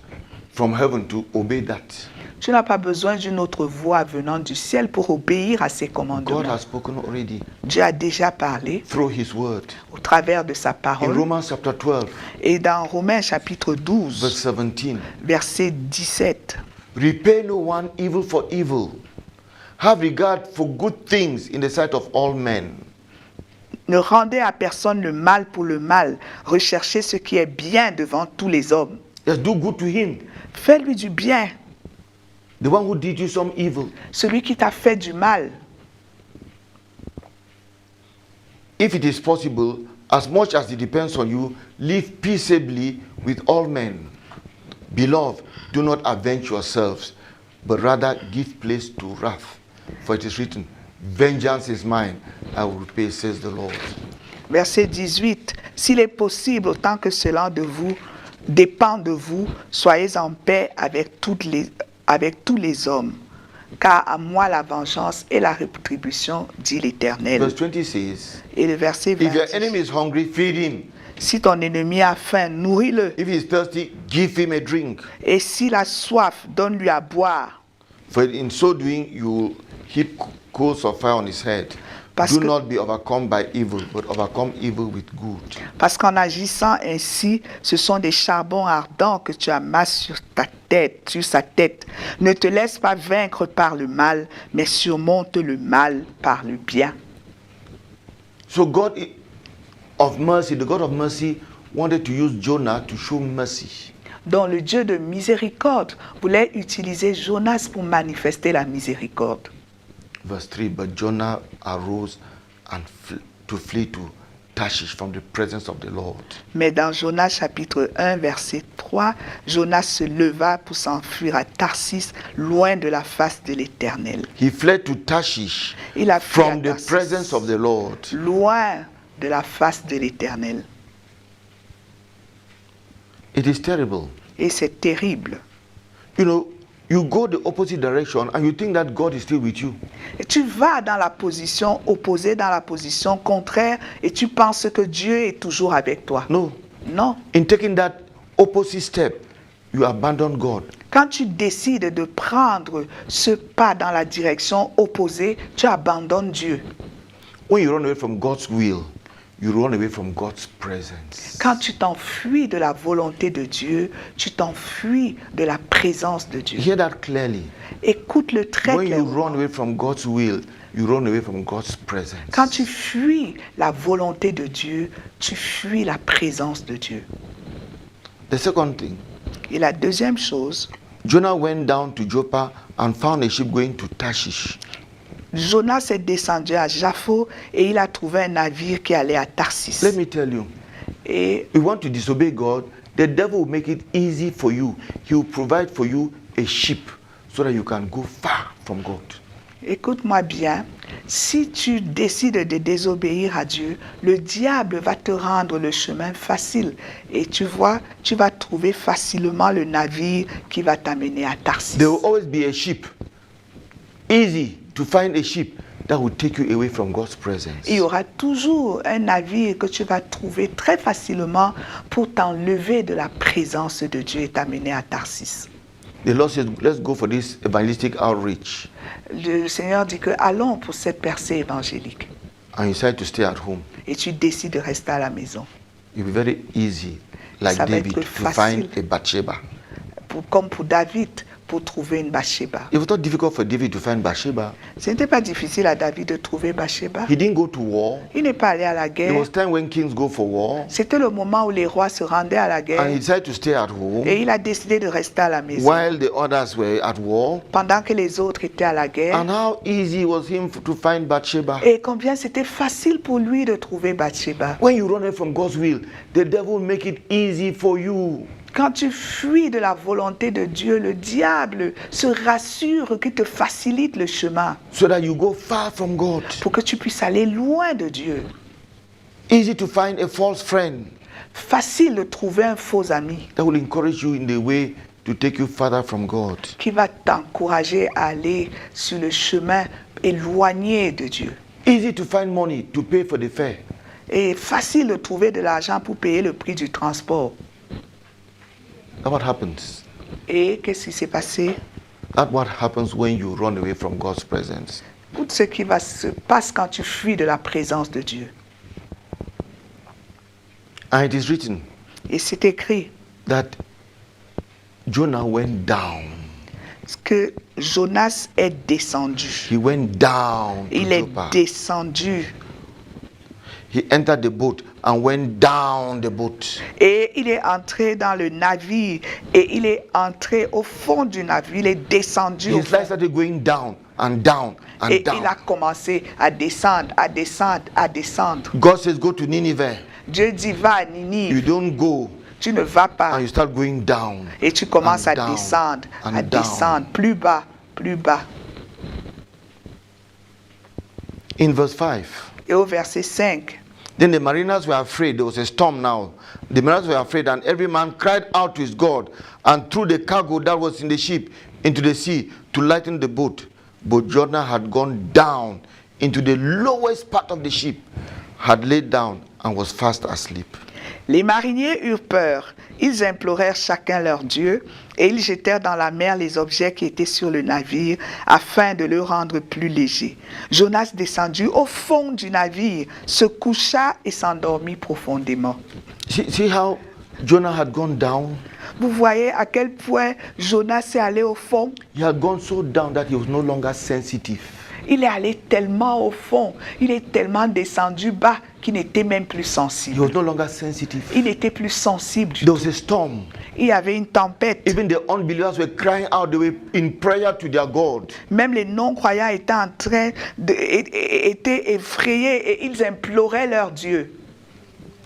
A: from heaven to obey that.
B: Tu n'as pas besoin d'une autre voix venant du ciel pour obéir à ses
A: God
B: commandements.
A: has spoken already
B: Dieu a déjà parlé
A: through his word.
B: au travers de sa
A: In
B: parole.
A: Romans chapter 12,
B: Et dans Romains chapitre 12,
A: verse 17,
B: verset 17,
A: repay no one evil for evil. Have regard for good things in the sight of all men.
B: ne rendez à personne le mal pour le mal. Recherchez ce qui est bien devant tous les hommes.
A: Just do good to him.
B: Fais-lui du bien.
A: The one who did you some evil.
B: Celui qui t'a fait du mal.
A: If it is possible, as much as it depends on you, live peaceably with all men. Beloved, do not avenge yourselves, but rather give place to wrath. For it is written, vengeance is mine, I will repay, says the Lord.
B: Verset 18. S'il est possible, autant que cela de vous dépend de vous, soyez en paix avec tous les hommes. Car à moi la vengeance et la rétribution, dit l'Éternel.
A: Verse 20 says,
B: Et le verset
A: if your
B: 20.
A: enemy is hungry, feed him.
B: Si ton ennemi a faim, nourris-le.
A: If he is thirsty, give him a drink.
B: Et s'il a soif, donne-lui à boire.
A: For in so doing, you will heap coals of fire on his head.
B: Parce
A: Do
B: que-
A: not be overcome by evil, but overcome evil with good.
B: Parce qu'en agissant ainsi, ce sont des charbons ardents que tu amasses sur ta tête, sur sa tête. Ne te laisse pas vaincre par le mal, mais surmonte le mal par le bien.
A: So of mercy, the God of mercy wanted to use Jonah to show mercy.
B: Donc le Dieu de miséricorde voulait utiliser Jonas pour manifester la miséricorde.
A: Verse 3, but Jonah arose and to flee to Tarshish from the presence of the Lord.
B: Mais dans Jonas chapitre 1, verset 3, Jonas se leva pour s'enfuir à Tarsis, loin de la face de l'Éternel.
A: He fled to Tarshish
B: Il a fui à
A: from the
B: Tarsis,
A: presence of the Lord.
B: loin de la face de l'Éternel.
A: It is terrible.
B: Et c'est terrible.
A: You know, you go the opposite direction and you think that God is still with you.
B: Et tu vas dans la position opposée, dans la position contraire, et tu penses que Dieu est toujours avec toi.
A: No.
B: Non.
A: In taking that opposite step, you abandon God.
B: Quand tu décides de prendre ce pas dans la direction opposée, tu abandonnes Dieu.
A: When you run away from God's will, you run away from God's presence.
B: Quand tu t'enfuis de la volonté de Dieu, tu t'enfuis de la présence de Dieu.
A: Hear that clearly.
B: Écoute-le très
A: When you
B: clairement.
A: run away from God's will, you run away from God's presence.
B: Quand tu fuis la volonté de Dieu, tu fuis la présence de Dieu.
A: The second thing,
B: Et la deuxième chose,
A: Jonah went down to Joppa and found a ship going to Tarshish.
B: Jonas est descendu à Jaffo et il a trouvé un navire qui allait à Tarsis.
A: Let me tell you,
B: Et
A: if you want to disobey God, the devil will make it easy for you. He will provide for you a ship so that you can go far from God.
B: écoute-moi bien, si tu décides de désobéir à Dieu, le diable va te rendre le chemin facile. Et tu vois, tu vas trouver facilement le navire qui va t'amener à Tarsis.
A: There will always be a ship. Easy to find a ship that will take you away from God's presence.
B: Il y aura toujours un navire que tu vas trouver très facilement pour t'enlever de la présence de Dieu et t'amener à Tarsis.
A: The Lord says, let's go for this evangelistic outreach.
B: Le Seigneur dit que allons pour cette percée évangélique.
A: And you decide to stay at home.
B: Et tu décides de rester à la maison.
A: It will be very easy, like
B: Ça va
A: David,
B: être
A: to
B: facile.
A: find a Bathsheba.
B: Comme pour David, pour trouver une Bathsheba.
A: It was not difficult for David to find Bathsheba.
B: Ce n'était pas difficile à David de trouver Bathsheba.
A: He didn't go to war.
B: Il n'est pas allé à la
A: There
B: guerre.
A: was time when kings go for war.
B: C'était le moment où les rois se rendaient à la
A: And he
B: guerre.
A: decided to stay at home
B: Et il a décidé de rester à la maison.
A: while the others were at war.
B: Pendant que les autres étaient à la guerre.
A: And how easy was him to find Bathsheba.
B: Et combien c'était facile pour lui de trouver Bathsheba.
A: When you run away from God's will, the devil will make it easy for you.
B: Quand tu fuis de la volonté de Dieu, le diable se rassure qu'il te facilite le chemin
A: So that you go far from God.
B: pour que tu puisses aller loin de Dieu.
A: Easy to find a false friend.
B: Facile de trouver un faux ami
A: that will encourage you in the way to take you further from God.
B: qui va t'encourager à aller sur le chemin éloigné de Dieu.
A: Easy to find money to pay for the fare.
B: Et facile de trouver de l'argent pour payer le prix du transport.
A: That's what happens.
B: Et qu'est-ce qui s'est passé?
A: That's what happens when you run away from God's presence.
B: Tout ce qui se passe quand tu fuis de la présence de Dieu.
A: And it is written
B: Et c'est écrit
A: that Jonah went down.
B: que Jonas est descendu.
A: He went down to
B: Il est
A: Joppa.
B: descendu.
A: He entered the boat and went down the boat.
B: Et il est entré dans le navire. Et il est entré au fond du navire. Il est descendu au
A: His
B: fond.
A: life started going down and down and
B: Et
A: down.
B: il a commencé à descendre, à descendre, à descendre.
A: God says, go to Nineveh.
B: Dieu dit, va à
A: You
B: Ninive.
A: don't go
B: Tu ne vas pas.
A: and you start going down.
B: Et tu commences
A: and
B: à
A: down
B: descendre,
A: and
B: à
A: down.
B: descendre, plus bas, plus bas.
A: In verse 5,
B: Et au verset 5,
A: then the mariners were afraid. There was a storm now. The mariners were afraid, and every man cried out to his God and threw the cargo that was in the ship into the sea to lighten the boat. But Jonah had gone down into the lowest part of the ship, had laid down, and was fast asleep.
B: les mariniers eurent peur. Ils implorèrent chacun leur Dieu et ils jetèrent dans la mer les objets qui étaient sur le navire afin de le rendre plus léger. Jonas descendit au fond du navire, se coucha et s'endormit profondément.
A: See how Jonah had gone down?
B: Vous voyez à quel point Jonas est allé au fond?
A: He had gone so down that he was no longer sensitive.
B: Il est allé tellement au fond, il est tellement descendu bas qu'il n'était même plus
A: He
B: sensible.
A: was no longer sensitive.
B: Il n'était plus sensible du
A: There
B: tout.
A: was a storm.
B: Il y avait une tempête.
A: Even the unbelievers were crying out. They were in prayer to their God.
B: Même les non-croyants étaient en train étaient effrayés et ils imploraient leur Dieu.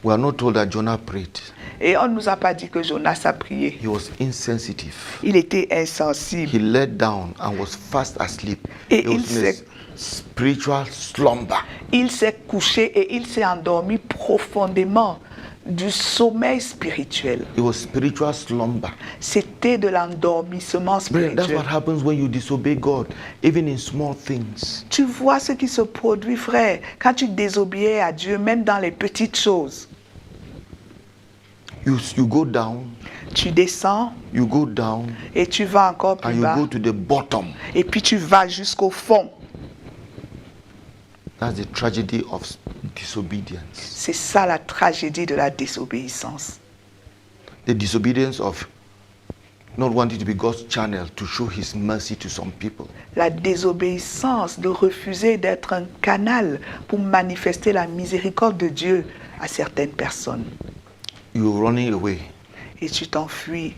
A: We are not told that Jonah prayed.
B: Et on ne nous a pas dit que Jonas a prié.
A: He was insensitive.
B: Il était insensible.
A: He lay down and was fast asleep.
B: Et
A: He was in a spiritual slumber.
B: Il s'est couché et il s'est endormi profondément du sommeil spirituel.
A: It was spiritual slumber.
B: C'était de l'endormissement
A: Brethren, that's
B: spirituel.
A: what happens when you disobey God, even in small things.
B: Tu vois ce qui se produit, frère, quand tu désobéis à Dieu, même dans les petites choses.
A: You go down,
B: Tu descends
A: you go down,
B: et tu vas encore
A: and
B: plus
A: you
B: bas.
A: go to the bottom.
B: Et puis tu vas jusqu'au fond.
A: That's the tragedy of disobedience.
B: C'est ça la tragédie de la désobéissance.
A: The disobedience of not wanting to be God's channel to show His mercy to some people.
B: La désobéissance de refuser d'être un canal pour manifester la miséricorde de Dieu à certaines personnes.
A: You're running away.
B: Et tu t'enfuis.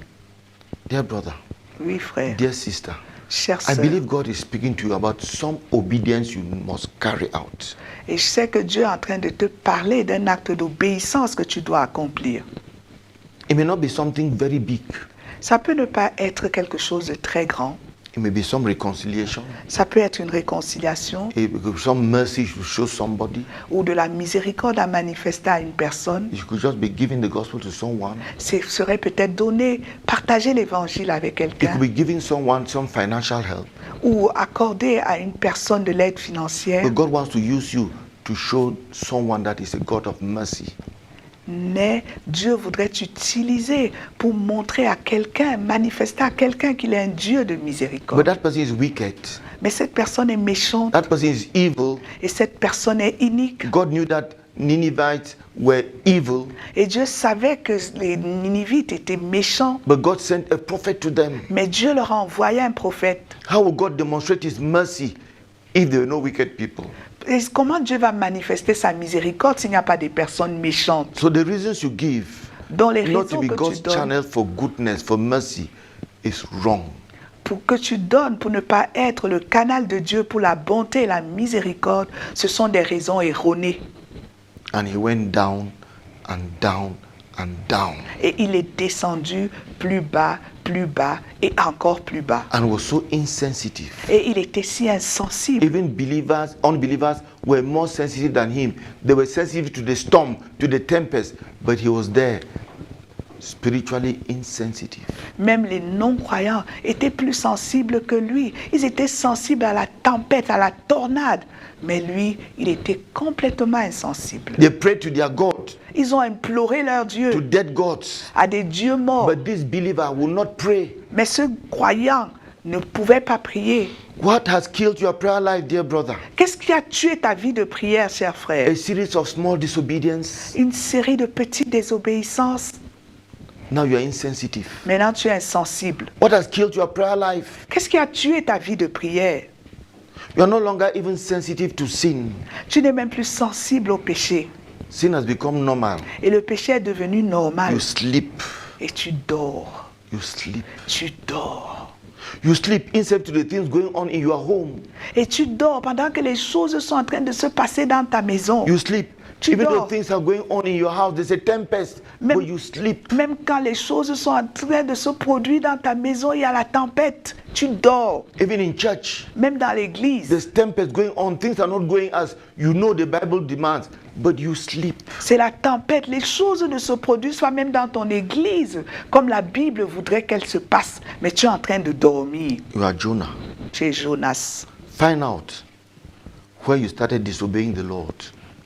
A: Dear brother,
B: Oui, frère.
A: dear sister,
B: Chère
A: I
B: sœur.
A: believe God is speaking to you about some obedience you must carry out.
B: Et je sais que Dieu est en train de te parler d'un acte d'obéissance que tu dois accomplir.
A: It may not be something very big.
B: Ça peut ne pas être quelque chose de très grand.
A: It may be some reconciliation.
B: Ça peut être une réconcitation
A: It may be some mercy to show somebody.
B: ou de la miséricorde à manifester à une personne.
A: You could just be giving the gospel to someone.
B: Ce serait peut-être donner, partager l'évangile avec
A: It
B: quelqu'un
A: could be giving someone some financial help.
B: ou accorder à une personne de l'aide financière.
A: But God wants to use you to show someone that is a God of mercy.
B: Mais Dieu voudrait t'utiliser pour montrer à quelqu'un, manifester à quelqu'un qu'il est un Dieu de
A: But
B: miséricorde.
A: that person is wicked.
B: Mais cette personne est méchante
A: That person is evil.
B: et cette personne est inique.
A: God knew that Ninevites were evil,
B: Et Dieu savait que les Ninivites étaient méchants.
A: but God sent a prophet to them.
B: Mais Dieu leur a envoyé un prophète.
A: How will God demonstrate His mercy if there are no wicked people?
B: Et comment Dieu va manifester sa miséricorde s'il n'y a pas des personnes méchantes?
A: So the reasons you give
B: Dans les
A: not
B: raisons
A: to be
B: que tu
A: God's
B: donnes,
A: channel for goodness, for mercy, is wrong.
B: pour que tu donnes, pour ne pas être le canal de Dieu pour la bonté et la miséricorde, ce sont des raisons erronées.
A: And he went down and down and down.
B: Et il est descendu plus bas et encore plus bas.
A: And was so insensitive.
B: Et il était si insensible.
A: Even believers, unbelievers were more sensitive than him. They were sensitive to the storm, to the tempest, but he was there, spiritually insensitive.
B: Même les non-croyants étaient plus sensibles que lui. Ils étaient sensibles à la tempête, à la tornade. Mais lui, il était complètement insensible.
A: They prayed to their God,
B: Ils ont imploré leur Dieu,
A: to dead gods.
B: à des dieux morts.
A: But this believer will not pray.
B: Mais ce croyant ne pouvait pas prier.
A: What has killed your prayer life, dear brother?
B: Qu'est-ce qui a tué ta vie de prière, cher frère?
A: A series of small disobedience.
B: Une série de petites désobéissances.
A: Now you are insensitive.
B: Maintenant, tu es insensible.
A: What has killed your prayer life?
B: Qu'est-ce qui a tué ta vie de prière?
A: You are no longer even sensitive to sin.
B: Tu n'es même plus sensible au péché.
A: Sin has become normal.
B: Et le péché est devenu normal.
A: You sleep.
B: Et tu dors.
A: You sleep.
B: Tu dors.
A: You sleep instead to the things going on in your home.
B: Et tu dors pendant que les choses sont en train de se passer dans ta maison.
A: You sleep.
B: Tu
A: Even
B: dors.
A: though things are going on in your house, there's a tempest,
B: Même-
A: but you sleep.
B: Même quand les choses sont en train de se produire dans ta maison, il y a la tempête. Tu dors.
A: Even in church,
B: Même dans l'église,
A: there's tempest going on. Things are not going as you know the Bible demands, but you sleep.
B: c'est la tempête. Les choses ne se produisent pas même dans ton église comme la Bible voudrait qu'elles se passent. Mais tu es en train de dormir.
A: You are Jonah.
B: Tu es Jonas.
A: Find out where you started disobeying the Lord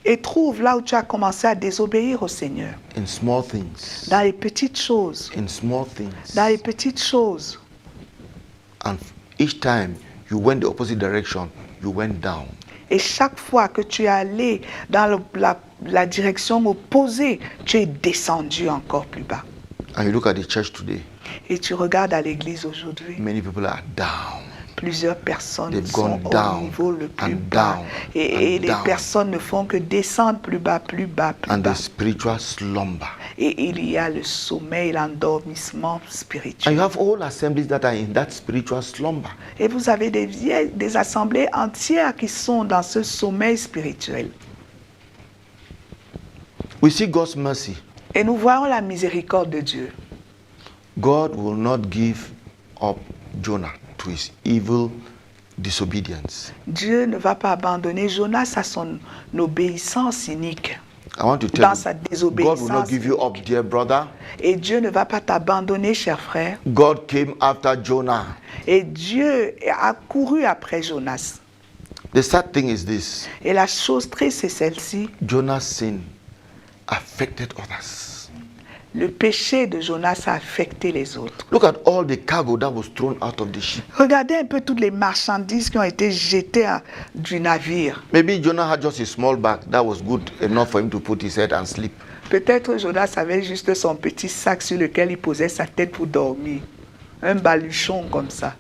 B: Et trouve là où tu as commencé à désobéir au Seigneur.
A: in small things.
B: Dans les petites choses.
A: In small things.
B: Dans les petites choses.
A: And each time you went the opposite direction, you went down.
B: Et chaque fois que tu es allé dans la direction opposée, tu es descendu encore plus bas.
A: And you look at the church today,
B: Et tu regardes à l'église aujourd'hui,
A: many people are down.
B: plusieurs personnes
A: They've
B: sont
A: gone
B: au
A: down
B: niveau le plus
A: and
B: bas.
A: down
B: Et
A: and
B: les
A: down.
B: personnes ne font que descendre plus bas, plus bas, plus
A: And
B: bas.
A: the spiritual slumber.
B: Et il y a le sommeil, l'endormissement
A: And you
B: spirituel.
A: have all assemblies that are in that spiritual slumber.
B: Et vous avez des assemblées entières qui sont dans ce sommeil spirituel.
A: We see God's mercy.
B: Et nous voyons la miséricorde de Dieu.
A: God will not give up Jonah to his evil disobedience.
B: Dieu ne va pas abandonner Jonas à son obéissance inique.
A: I want to tell
B: Dans sa
A: you, God
B: désobéissance.
A: will not give you up, dear brother.
B: Et Dieu ne va pas t'abandonner, cher frère.
A: God came after Jonah.
B: Et Dieu a couru après Jonas.
A: The sad thing is this:
B: Et la chose triste, c'est celle-ci.
A: Jonah's sin affected others.
B: Le péché de Jonas a affecté les autres.
A: Look at all the cargo that was thrown out of the ship.
B: Regardez un peu toutes les marchandises qui ont été jetées du navire.
A: Maybe Jonah had just a small bag that was good enough for him to put his head and sleep.
B: Peut-être Jonas avait juste son petit sac sur lequel il posait sa tête pour dormir. Un baluchon comme ça.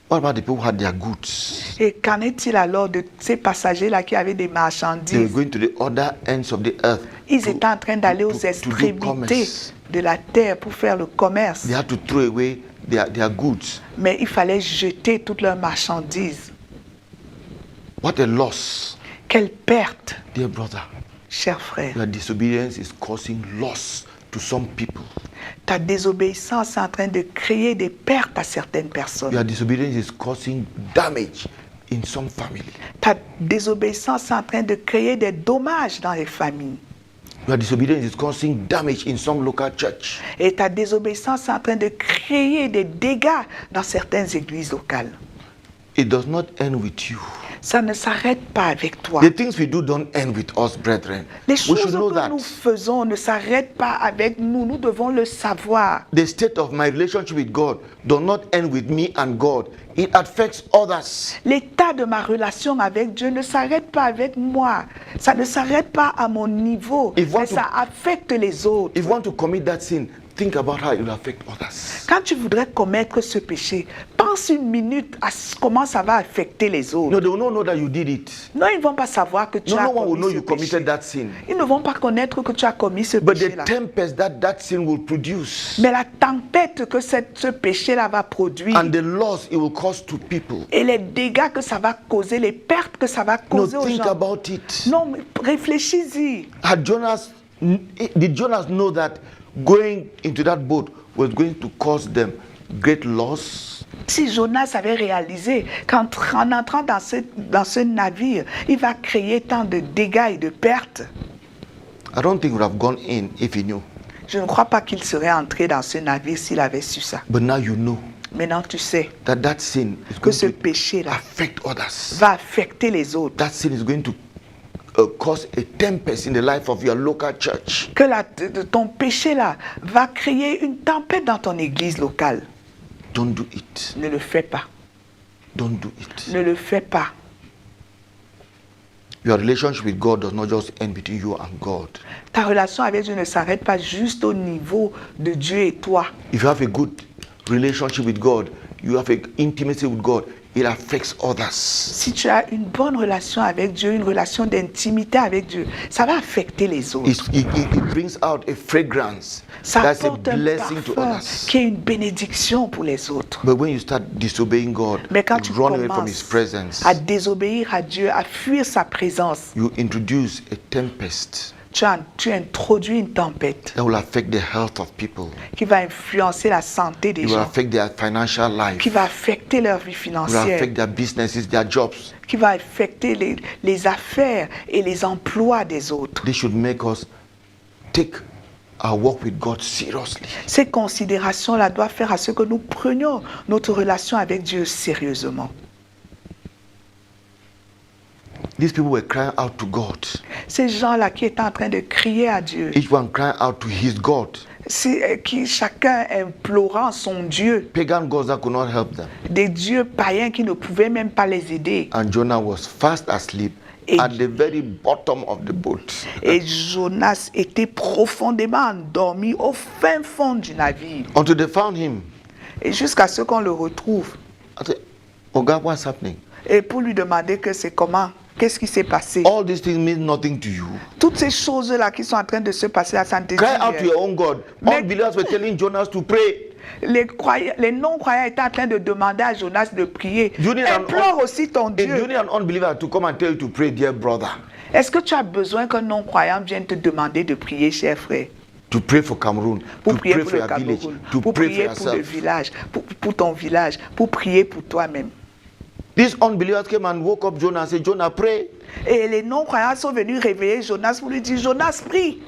A: What about the people who had their goods?
B: Et qu'en est-il alors de ces passagers-là qui avaient des
A: They were
B: marchandises?
A: going to the other ends of the earth.
B: Ils
A: to-
B: étaient en train d'aller aux
A: to do
B: extrémités
A: commerce.
B: de la terre pour faire le commerce.
A: They had to throw away their goods.
B: Mais il fallait jeter toutes leurs marchandises.
A: What a loss,
B: Quelle perte,
A: dear brother.
B: cher frère.
A: Your disobedience is causing loss to some people.
B: Ta désobéissance est en train de créer des pertes à certaines personnes.
A: Your disobedience is causing damage in some family.
B: Ta désobéissance est en train de créer des dommages dans les familles.
A: Your disobedience is causing damage in some local church.
B: Et ta désobéissance est en train de créer des dégâts dans certaines églises locales.
A: It does not end with you.
B: Ça ne s'arrête pas avec toi.
A: The things we do don't end with us, brethren.
B: Les
A: We
B: choses
A: should know
B: que
A: that.
B: nous faisons ne s'arrêtent pas avec nous. Nous devons le savoir.
A: The state of my relationship with God does not end with me and God. It affects others.
B: L'état de ma relation avec Dieu ne s'arrête pas avec moi. Ça ne s'arrête pas à mon niveau.
A: If one
B: Mais
A: to-
B: ça affecte les autres.
A: If you want to commit that sin, think about how it will affect others.
B: Quand tu voudrais commettre ce péché, pense une minute à comment ça va affecter les autres.
A: No, they will not know that you did it.
B: Non, ils ne vont pas savoir que tu
A: No,
B: as
A: no one will
B: commis
A: know
B: ce
A: you
B: péché.
A: committed that sin.
B: Ils ne vont pas connaître que tu as commis ce
A: But the
B: péché-là.
A: tempest that sin will produce
B: Mais la tempête que ce péché-là va produire
A: and the loss it will cause to people.
B: et les dégâts que ça va causer, les pertes que ça va
A: No,
B: causer aux
A: think
B: gens.
A: about it.
B: Non, mais réfléchis-y.
A: Had Jonah's Did Jonas know that going into that boat was going to cause them great loss?
B: Si Jonas avait réalisé qu'en entrant dans ce navire, il va créer tant de dégâts et de pertes,
A: I don't think he would have gone in if he knew.
B: je ne crois pas qu'il serait entré dans ce navire s'il avait su ça.
A: But now you know
B: Maintenant, tu sais
A: that sin is
B: que
A: going
B: ce
A: to
B: péché-là
A: affect others.
B: va affecter les autres.
A: That sin is going to cause a tempest in the life of your local church.
B: Que ton péché-là va créer une tempête dans ton église locale.
A: Don't do it.
B: Ne le fais pas.
A: Don't do it.
B: Ne le fais pas.
A: Your relationship with God does not just end between you and God.
B: Ta relation avec Dieu ne s'arrête pas juste au niveau de Dieu et toi.
A: If you have a good relationship with God, you have an intimacy with God, it affects others.
B: Si tu as une bonne relation avec Dieu, une relation d'intimité avec Dieu, ça va affecter les autres.
A: It brings out a fragrance
B: Ça
A: that's a
B: apporte un
A: blessing to
B: parfum
A: others.
B: qui est une bénédiction pour les autres.
A: But when you start disobeying God,
B: Mais quand tu
A: run away from His
B: commences
A: presence,
B: à désobéir à Dieu, à fuir sa présence,
A: you introduce a tempest
B: tu introduis une tempête
A: that will affect the health of people.
B: qui va influencer la santé des
A: It will
B: gens,
A: affect their financial life.
B: qui va affecter leur vie
A: It will
B: financière,
A: affect their businesses, their jobs.
B: qui va affecter les affaires et les emplois des autres.
A: This should make us take our walk with God seriously.
B: Ces considérations-là doivent faire à ce que nous prenions notre relation avec Dieu sérieusement.
A: These people were crying out to God.
B: Ces gens-là qui étaient en train de crier à Dieu,
A: Each one crying out to his God.
B: qui chacun implorant son Dieu,
A: Pagan gods that could not help them.
B: des dieux païens qui ne pouvaient même pas les aider.
A: And Jonah was fast asleep
B: Et-
A: at the very bottom of the boat.
B: Et Jonas était profondément endormi au fin fond du navire.
A: Until they found him.
B: Et jusqu'à ce qu'on le retrouve.
A: I said, oh God, what's happening?
B: Et pour lui demander que c'est comment, qu'est-ce qui s'est passé.
A: All these things mean nothing to you.
B: Toutes ces choses-là qui sont en train de se passer, ça ne te dit
A: Cry out to
B: rien.
A: your own God.
B: Mais-
A: Unbelievers were telling Jonas to pray.
B: Les non-croyants étaient en train de demander à Jonas de prier.
A: You need an
B: Implore aussi ton
A: If you
B: Dieu.
A: need an unbeliever to come and tell you to pray, dear brother,
B: Est-ce que tu as besoin qu'un non-croyant vienne te demander de prier, cher frère?
A: to pray for Cameroon,
B: Pour
A: to
B: prier
A: pray
B: pour
A: for
B: le
A: your village,
B: Cameroun,
A: to
B: pour
A: pray for
B: prier pour le
A: yourself.
B: village, pour ton village, pour prier pour toi-même.
A: These unbelievers came and woke up Jonah and said, Jonah, pray.
B: Et les non-croyants sont venus réveiller Jonas pour lui dire, Jonas, prie.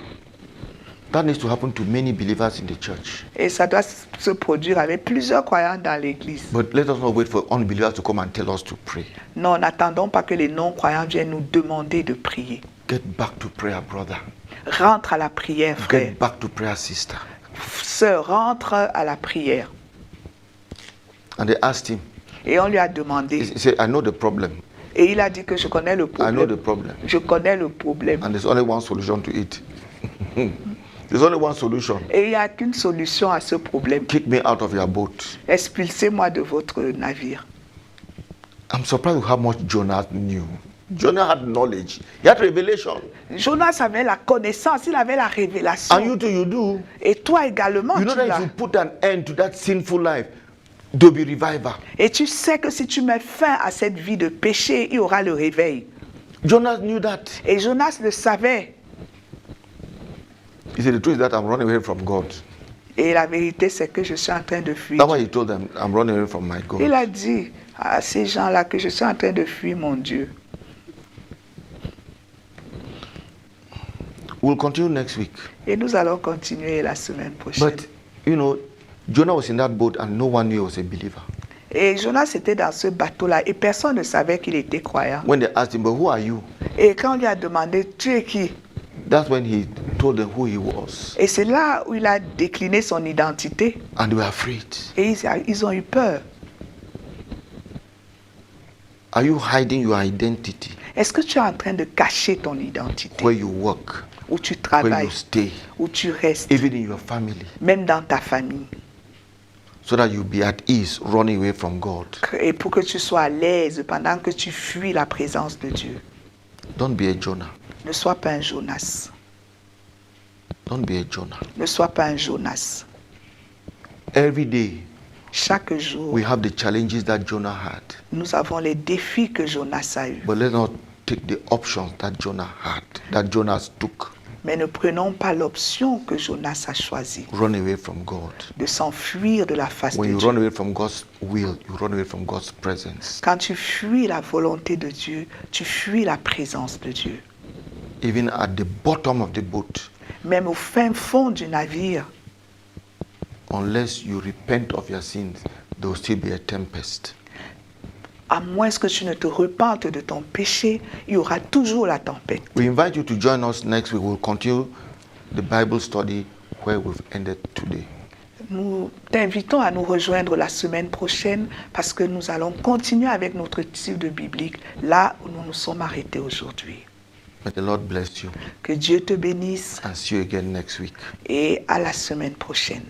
A: That needs to happen to many believers in the church.
B: Et ça doit se produire avec plusieurs croyants dans l'église.
A: But let us not wait for unbelievers to come and tell us to pray.
B: Non, n'attendons pas que les non-croyants viennent nous demander de prier.
A: Get back to prayer, brother.
B: Rentre à la prière, frère.
A: Get back to prayer, sister.
B: Sœur, rentre à la prière.
A: And they asked him,
B: Et on lui a
A: he
B: demandé.
A: said, I know the problem.
B: Et il a dit que je connais le
A: I know the
B: problème.
A: problem.
B: Je connais le problème.
A: And there's only one solution to it. There's only one solution.
B: Et il n'y a qu'une solution à ce problème.
A: Kick me out of your boat.
B: Expulsez-moi de votre navire.
A: I'm surprised with how much Jonah knew. Jonah had knowledge. He had revelation.
B: Jonas avait la connaissance, il avait la
A: And
B: révélation.
A: you too, you do.
B: Et toi également,
A: You know
B: tu
A: that if
B: l'as.
A: you put an end to that sinful life, there'll be revival.
B: Et tu sais que si tu mets fin à cette vie de péché, il y aura le réveil.
A: Jonas knew that.
B: Et Jonas le savait.
A: He said, the truth is that I'm running away from God.
B: Et la vérité, c'est que je suis en train de fuir.
A: That's why he told them, I'm running away from my
B: Il
A: God.
B: a dit à ces gens-là que je suis en train de fuir mon Dieu.
A: We'll continue next week.
B: Et nous allons continuer la semaine prochaine.
A: But, you know, Jonah was in that boat and no one knew he was a believer.
B: Et Jonas était dans ce bateau-là et personne ne savait qu'il était croyant.
A: When they asked him, but who are you?
B: Et quand on lui a demandé, tu es qui?
A: That's when he told them who he was.
B: Et c'est là où il a décliné son identité.
A: And they were afraid.
B: Et ils ont eu peur.
A: Are you hiding your identity
B: Est-ce que tu es en train de cacher ton identité?
A: where you work,
B: Où tu
A: where
B: travailles,
A: you stay,
B: où tu restes,
A: even in your family,
B: même dans ta famille.
A: so that you'll be at ease running away from God?
B: Et pour que tu sois à l'aise pendant que tu fuis la présence de Dieu.
A: Don't be a Jonah.
B: Ne sois pas un Jonas.
A: Don't be a Jonah.
B: Ne sois pas un Jonas.
A: Every day,
B: Chaque jour,
A: we have the challenges that Jonah had.
B: nous avons les défis que Jonas a eus.
A: But let's not take the options that Jonah had, that Jonas took.
B: Mais ne prenons pas l'option que Jonas a choisie,
A: Run away from God.
B: de s'enfuir de la face
A: When
B: de
A: you
B: Dieu.
A: run away from God's will, you run away from God's presence.
B: Quand tu fuis la volonté de Dieu, tu fuis la présence de Dieu.
A: Even at the bottom of the boat,
B: Même au fin fond du navire,
A: unless you repent of your sins, there will still be a tempest.
B: à moins que tu ne te repentes de ton péché, il y aura toujours la tempête.
A: We invite you to join us next week. We'll continue the Bible study where we've ended today.
B: Nous t'invitons à nous rejoindre la semaine prochaine parce que nous allons continuer avec notre étude biblique là où nous nous sommes arrêtés aujourd'hui.
A: May the Lord bless you
B: Que Dieu te bénisse
A: and see you again next week.
B: et à la semaine prochaine.